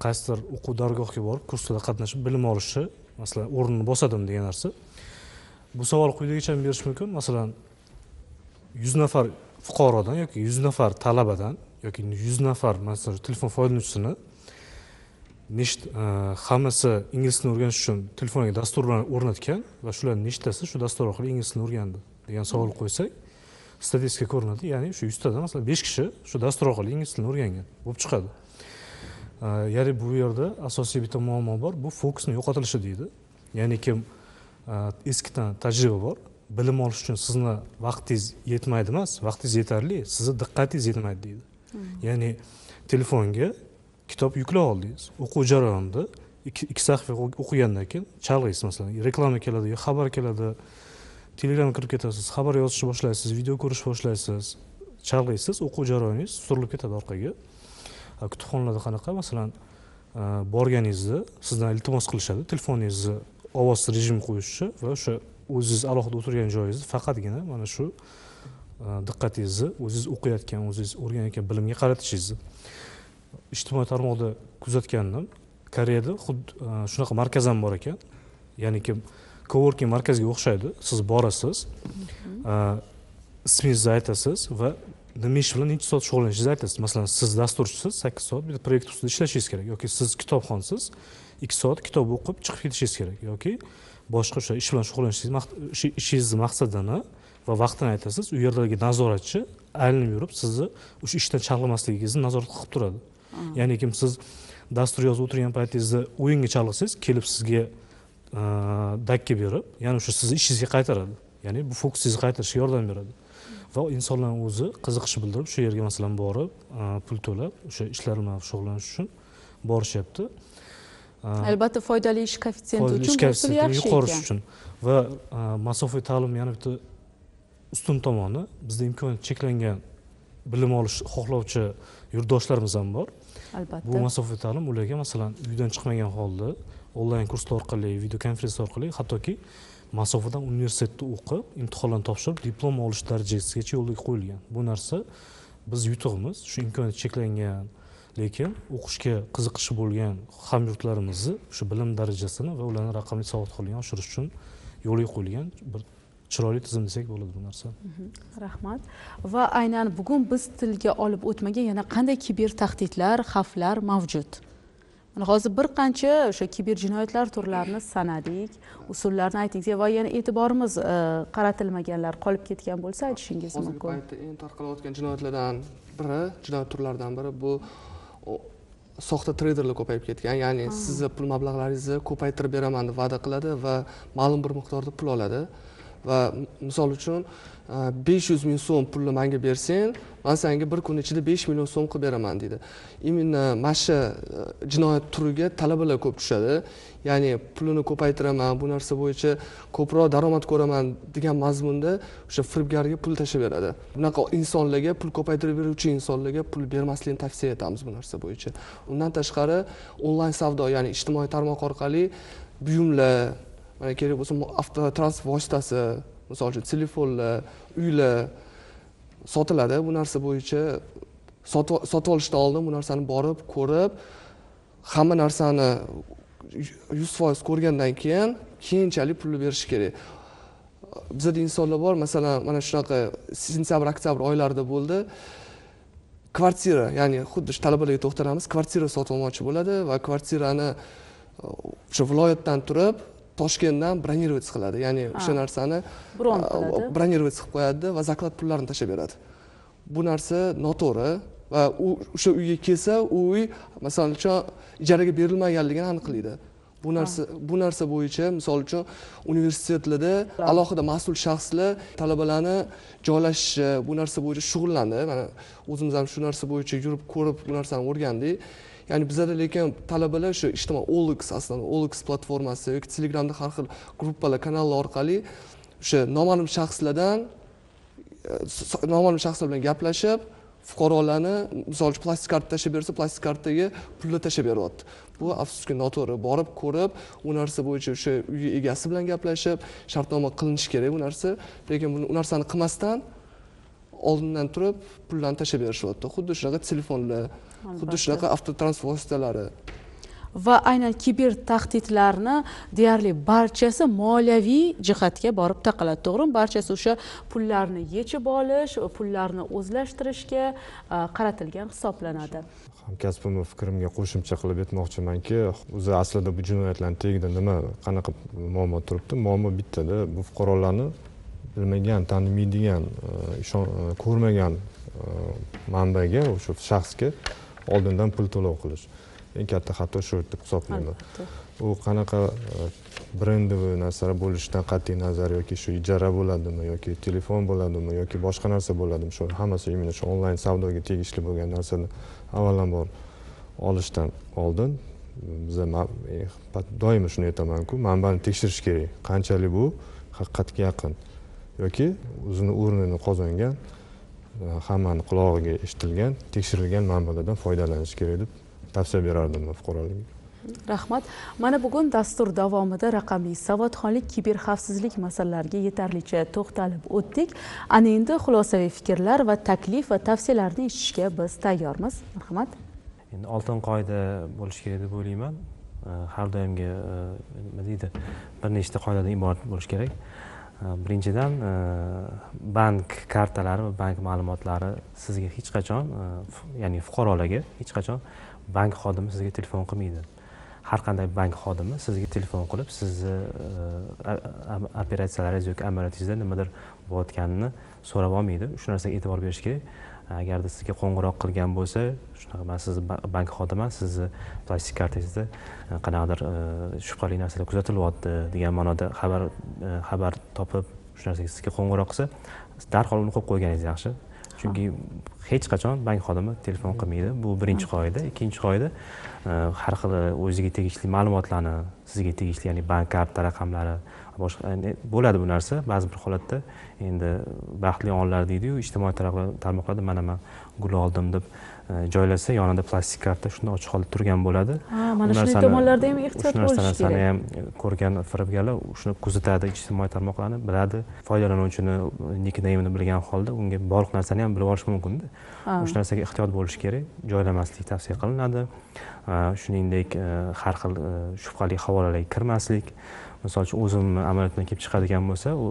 qaysidir o'quv dargohga borib kurslarda qatnashib bilim olishni masalan o'rnini bosadim degan narsa. Bu savol quyidagicha berish mumkin. Masalan, 100 nafar fuqarodan yoki 100 nafar talabadan yoki 100 nafar masalan telefon foydalanuvchisini hammasi ingliz tilini o'rganish uchun telefoniga dasturlarni o'rnatgan va shularning nechtasi shu dastur orqali ingliz tilini o'rgandi degan savol qo'ysak, statistika ko'rinadi. Ya'ni shu 100 tadan masalan 5 kishi shu dastur orqali ingliz tilini o'rgangan bo'lib chiqadi. Ya'ni bu yerda asosiy bitta muammo bor, bu fokusning yo'qotilishi deydi. Ya'ni kim eskidan tajriba bor, bilim olish uchun sizni vaqtingiz yetmaydi emas, vaqtingiz yetarli, sizni diqqatingiz yetmaydi deydi. Ya'ni telefonga kitob yuklab oldingiz, o'quv jarayonida 2 sahifa o'qigandan keyin chalg'iysiz, masalan, reklama keladi, xabar keladi, Telegramga kirib ketasiz, xabar yozishni boshlaysiz, video ko'rishni boshlaysiz, chalg'iysiz, o'quv jarayoningiz surilib ketadi orqaga. Kutubxonalarda qanaqa, masalan, borganingizda sizdan iltimos qilishadi, telefoningizni ovoz rejimi qo'yishni va o'sha o'zingiz alohida o'tirgan joyingizni faqatgina mana shu diqqatingizni o'zingiz o'qiyotgan, o'zingiz o'rganayotgan bilimga qaratishingizni. Ijtimoiy tarmoqda kuzatgandim, Koreyada xuddi shunaqa markaz ham bor ekan. Ya'ni kim coworking markazga o'xshaydi, siz borasiz, ismingizni aytasiz va nima ish bilan necha soat shug'ullanishingizni aytasiz. Masalan, siz dasturchisiz, 8 soat bitta proyekt ustida ishlashingiz kerak yoki siz kitobxonsiz, 2 soat kitob o'qib chiqib ketishingiz kerak yoki boshqa o'sha ish bilan shug'ullanishingizni maqsadini va vaqtini aytasiz. U yerdagi nazoratchi aylanib yurib sizni o'sha ishdan chalg'imasligingizni nazorat qilib turadi. Ya'ni kim siz dastur yozib o'tirgan paytingizda o'yinga chalg'isiz, kelib sizga dakka berib, ya'ni o'sha sizni ishingizga qaytaradi. Ya'ni bu fokusingizni qaytarishga yordam beradi. Va insonlar o'zi qiziqish bildirib shu yerga masalan borib, pul to'lab o'sha ishlar bilan shug'ullanish uchun borishyapti. Albatta foydali ish koeffitsiyenti uchun bu yaxshi yuqorish uchun va masofaviy ta'lim yana bitta ustun tomoni, bizda imkoniyat cheklangan bilim olish xohlovchi yurtdoshlarimiz ham bor. Albatta. Bu masofaviy ta'lim ularga masalan uydan chiqmagan holda onlayn kurslar orqali, video konferensiya orqali, hattoki masofadan universitetda o'qib, imtihonlarni topshirib, diplom olish darajasigacha yo'lga qo'yilgan. Bu narsa biz yutug'imiz, shu imkoniyat cheklangan, lekin o'qishga qiziqishi bo'lgan hamyurtlarimizni shu bilim darajasini va ularning raqamli savodxonligini oshirish uchun yo'lga qo'yilgan bir chiroyli tizim desak bo'ladi bu narsa. Rahmat. Va aynan bugun biz tilga olib o'tmagan yana qanday kiber tahdidlar, xavflar mavjud? Mana hozir bir qancha o'sha kiber jinoyatlar turlarini sanadik, usullarni aytdingiz va yana e'tiborimiz qaratilmaganlar qolib ketgan bo'lsa aytishingiz mumkin. Hozirgi paytda eng tarqalayotgan jinoyatlardan biri, jinoyat turlaridan biri bu soxta treyderlar ko'payib ketgan. Ya'ni sizni pul mablag'laringizni ko'paytirib beraman deb va'da qiladi va ma'lum bir miqdorda pul oladi va misol uchun 500 ming so'm pulni menga bersang, men senga bir kun ichida 5 million so'm qilib beraman deydi. Именно mana shu jinoyat turiga talabalar ko'p tushadi. Ya'ni pulini ko'paytiraman, bu narsa bo'yicha ko'proq daromad ko'raman degan mazmunda o'sha firibgarga pul tashlab beradi. Bunaqa insonlarga, pul ko'paytirib beruvchi insonlarga pul bermaslikni tavsiya etamiz bu narsa bo'yicha. Undan tashqari onlayn savdo, ya'ni ijtimoiy tarmoq orqali buyumlar, mana kerak bo'lsa avtotransport vositasi, misol uchun telefonlar, uylar sotiladi. Bu narsa bo'yicha sotib olishdan oldin bu narsani borib, ko'rib, hamma narsani 100% ko'rgandan keyin keyinchalik pulni berish kerak. Bizda insonlar bor, masalan, mana shunaqa sentyabr, oktyabr oylarida bo'ldi. Kvartira, ya'ni xuddi talabalarga to'xtalamiz, kvartira sotib olmoqchi bo'ladi va kvartirani o'sha viloyatdan turib Toshkentdan bronировать qiladi. Ya'ni o'sha narsani bronировать qilib qo'yadi va zaklad pullarini tashlab beradi. Bu narsa noto'g'ri va u o'sha uyga kelsa, u uy masalan uchun ijaraga berilmaganligini aniqlaydi. Bu narsa bo'yicha misol uchun universitetlarda alohida mas'ul shaxslar talabalarni joylashishi, bu narsa bo'yicha shug'ullandi. Mana o'zimiz ham shu narsa bo'yicha yurib ko'rib bu narsani o'rgandik. Ya'ni bizda lekin talabalar shu ijtimoiy OLX aslida OLX platformasi yoki Telegramda har xil gruppalar, kanallar orqali o'sha noma'lum shaxslar bilan gaplashib, fuqarolarni misol uchun plastik karta tashlab bersa, plastik kartaga pulni tashlab beryapti. Bu afsuski noto'g'ri. Borib ko'rib, u narsa bo'yicha o'sha uy egasi bilan gaplashib, shartnoma qilinishi kerak bu narsa. Lekin bu narsani qilmasdan oldindan turib pullarni tashlab berishyapti. Xuddi shunaqa telefonlar, xuddi shunaqa avtotransport vositalari. Va aynan kiber tahdidlarni deyarli barchasi moliyaviy jihatga borib taqaladi, to'g'rimi? Barchasi o'sha pullarni yechib olish, pullarni o'zlashtirishga qaratilgan hisoblanadi. Hamkasbimning fikrimga qo'shimcha qilib aytmoqchimanki, o'zi aslida bu jinoyatlarning tagida qanaqa muammo turibdi? Muammo bittada, bu fuqarolarni bilmagan, tanimaydigan, ko'rmagan manbaga, o'sha shaxsga oldindan pul to'lov qilish. Eng katta xato shu deb hisoblayman. U qanaqa brendoviy narsalar bo'lishidan qat'iy nazar yoki shu ijara bo'ladimi yoki telefon bo'ladimi yoki boshqa narsa bo'ladimi, shu hammasi imенно shu onlayn savdoga tegishli bo'lgan narsani avvalambor olishdan oldin biz doim shuni aytaman-ku, manbani tekshirish kerak. Qanchalik bu haqiqatga yaqin yoki o'zini o'rnini qozongan, hammani qulog'iga eshitilgan, tekshirilgan manbalardan foydalanish kerak deb tavsiya berardim fuqarolarga. Rahmat. Mana bugun dastur davomida raqamli savodxonlik, kiberxavfsizlik masalalariga yetarlicha to'xtalib o'tdik. Ana endi xulosaviy fikrlar va taklif va tavsiyalarni eshitishga biz tayyormiz. Marhamat. Endi oltin qoida bo'lishi kerak deb o'ylayman. Har doimgi nima deydi, bir nechta qoidadan iborat bo'lishi kerak. Birinchidan, bank kartalari va bank ma'lumotlari sizga hech qachon, ya'ni fuqarolarga hech qachon bank xodimi sizga telefon qilmaydi. Har qanday bank xodimi sizga telefon qilib, sizni operatsiyalaringiz yoki amaliyotingizda nimadir bo'layotganini so'rab olmaydi. Shu narsaga e'tibor berish kerak. Agarda sizga qo'ng'iroq qilgan bo'lsa, shunaqa, men sizni bank xodimiman, sizni plastik kartangizda qanaqadir shubhali narsalar kuzatilyapti degan ma'noda xabar topib, shu narsaga sizga qo'ng'iroq qilsa, darhol uni qo'yib qo'yganingiz yaxshi. Chunki hech qachon bank xodimi telefon qilmaydi. Bu birinchi qoida. Ikkinchi qoida, har xil o'ziga tegishli ma'lumotlarni, sizga tegishli, ya'ni bank karta raqamlari, boshqa bo'ladi bu narsa. Ba'zi bir holatda endi baxtli onlar deydi-yu, ijtimoiy tarmoqlarda mana men gul oldim deb joylasa, yonida plastik karta shunday ochiq holda turgan bo'ladi. Mana shunday tomonlarda ham ehtiyot bo'lish kerak. Shu narsani ham ko'rgan firibgarlar shuni kuzatadi, ijtimoiy tarmoqlarni biladi, foydalanuvchini nickname'ini bilgan holda unga boriq narsani ham bilib olish mumkin-da. O'sha narsaga ehtiyot bo'lish kerak, joylamaslik tavsiya qilinadi. Shuningdek, har xil shubhali havolalarga kirmaslik. Misol uchun o'zim amaliyotdan kelib chiqadigan bo'lsa, u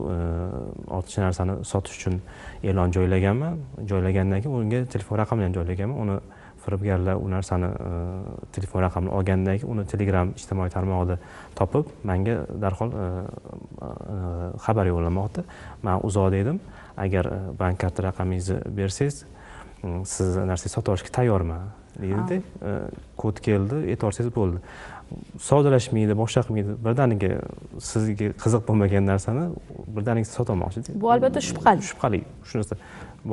ortiqcha narsani sotish uchun e'lon joylaganman. Joylagandan keyin unga telefon raqamini ham joylaganman. Uni firibgarlar u narsani telefon raqamini olgandan keyin uni Telegram ijtimoiy tarmog'ida topib, menga darhol xabar yo'llamoqda. Men uzoqda edim. Agar bank karta raqamingizni bersangiz, siz narsangizni sotib olishga tayyorman. deydida, kod keldi, e'tiborsiz bo'ldi. Savdolashmaydi, boshqa qilmaydi. Birdaniga sizga qiziq bo'lmagan narsani birdaniga sota olmoqchi. Bu albatta shubhali. Shubhali. Shu narsa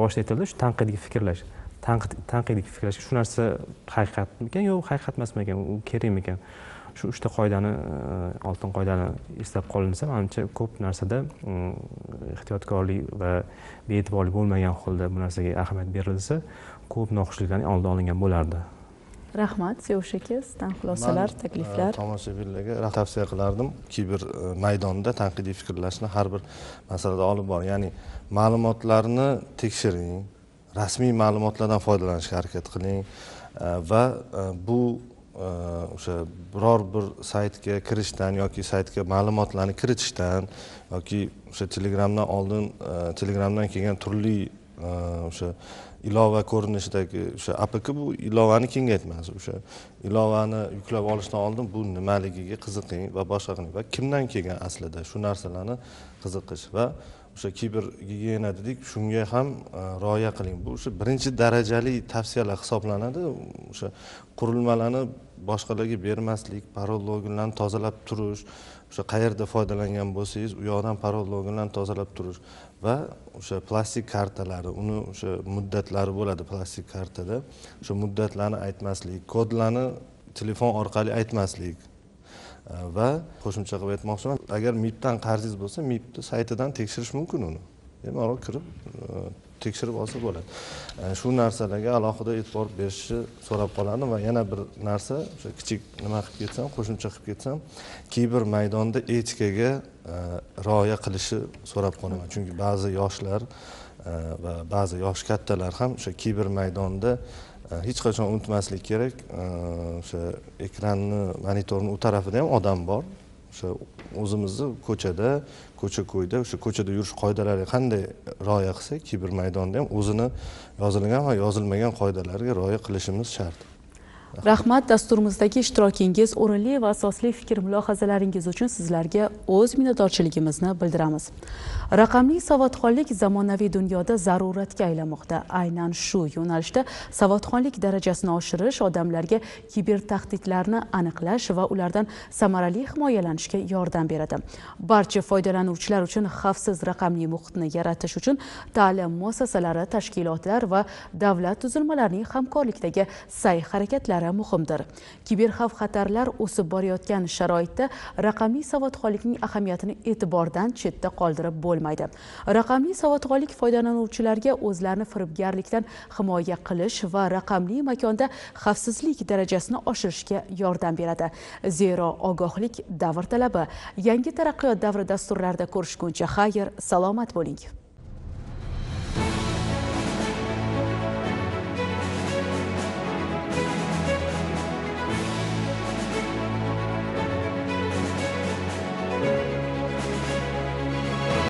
boshida aytildi, shu tanqidiy fikrlash. Tanqidiy fikrlash, shu narsa haqiqatmikan, yo'q, haqiqat emasmikan, u kerakmikan. Shu 3 ta qoidani, oltin qoidani eslab qolinsa, menimcha ko'p narsada ehtiyotkorlik va be'tiborli bo'lmagan holda bu narsaga ahamiyat berilsa, ko'p noxushliklarning oldi olingan bo'lardi. Rahmat, Sevush aka, sizdan xulosalar, takliflar. Tomoshabinlarga tavsiya qilardim, kiber maydonda tanqidiy fikrlashni har bir masalada olib boring. Ya'ni ma'lumotlarni tekshiring, rasmiy ma'lumotlardan foydalanishga harakat qiling va bu o'sha biror bir saytga kirishdan yoki saytga ma'lumotlarni kiritishdan yoki o'sha Telegramdan kelgan turli o'sha ilova ko'rinishidagi o'sha APK bu ilovani kengaytmas. O'sha ilovani yuklab olishdan oldin bu nimaligiga qiziqing va boshqa qiling va kimdan kelgan aslida shu narsalarni qiziqish va o'sha kiber gigiyena dedik, shunga ham rioya qiling. Bu o'sha birinchi darajali tavsiyalar hisoblanadi. O'sha qurilmalarni boshqalarga bermaslik, parol loginlarni tozalab turish, o'sha qayerda foydalangan bo'lsangiz, u yoqdan parol loginlarni tozalab turish va o'sha plastik kartalari, uni o'sha muddatlari bo'ladi plastik kartada. O'sha muddatlarni aytmaslik, kodlarni telefon orqali aytmaslik. Va qo'shimcha qilib aytmoqchiman, agar MIPdan qarzingiz bo'lsa, MIPni saytidan tekshirish mumkin uni. Bemalol kirib tekshirib olsa bo'ladi. Shu narsalarga alohida e'tibor berishni so'rab qoladim va yana bir narsa, o'sha kichik nima qilib ketsam, qo'shimcha qilib ketsam, kiber maydonda etikaga rioya qilishi so'rab qolaman. Chunki ba'zi yoshlar va ba'zi yosh kattalar ham o'sha kiber maydonda hech qachon unutmaslik kerak, o'sha ekranni, monitorni u tarafida ham odam bor. O'sha o'zimizni ko'cha-ko'yda, o'sha ko'chada yurish qoidalariga qanday rioya qilsak, kiber maydonda ham o'zini yozilgan va yozilmagan qoidalariga rioya qilishimiz shart. Rahmat, dasturimizdagi ishtirokingiz, o'rinli va asosli fikr mulohazalaringiz uchun sizlarga o'z minnatdorchiligimizni bildiramiz. Raqamli savodxonlik zamonaviy dunyoda zaruratga aylanmoqda. Aynan shu yo'nalishda savodxonlik darajasini oshirish odamlarga kiber tahdidlarni aniqlash va ulardan samarali himoyalanishga yordam beradi. Barcha foydalanuvchilar uchun xavfsiz raqamli muhitni yaratish uchun ta'lim muassasalari, tashkilotlar va davlat tuzilmalarining hamkorlikdagi sa'y-harakatlari muhimdir. Kiber xavf-xatarlar o'sib borayotgan sharoitda raqamli savodxonlikning ahamiyatini e'tibordan chetda qoldirib bo'lmaydi. Raqamli savodxonlik foydalanuvchilarga o'zlarini firibgarlikdan himoya qilish va raqamli makonda xavfsizlik darajasini oshirishga yordam beradi. Zero ogohlik davr talabi. Yangi taraqqiyot davri dasturlarida ko'rishguncha xayr, salomat bo'ling.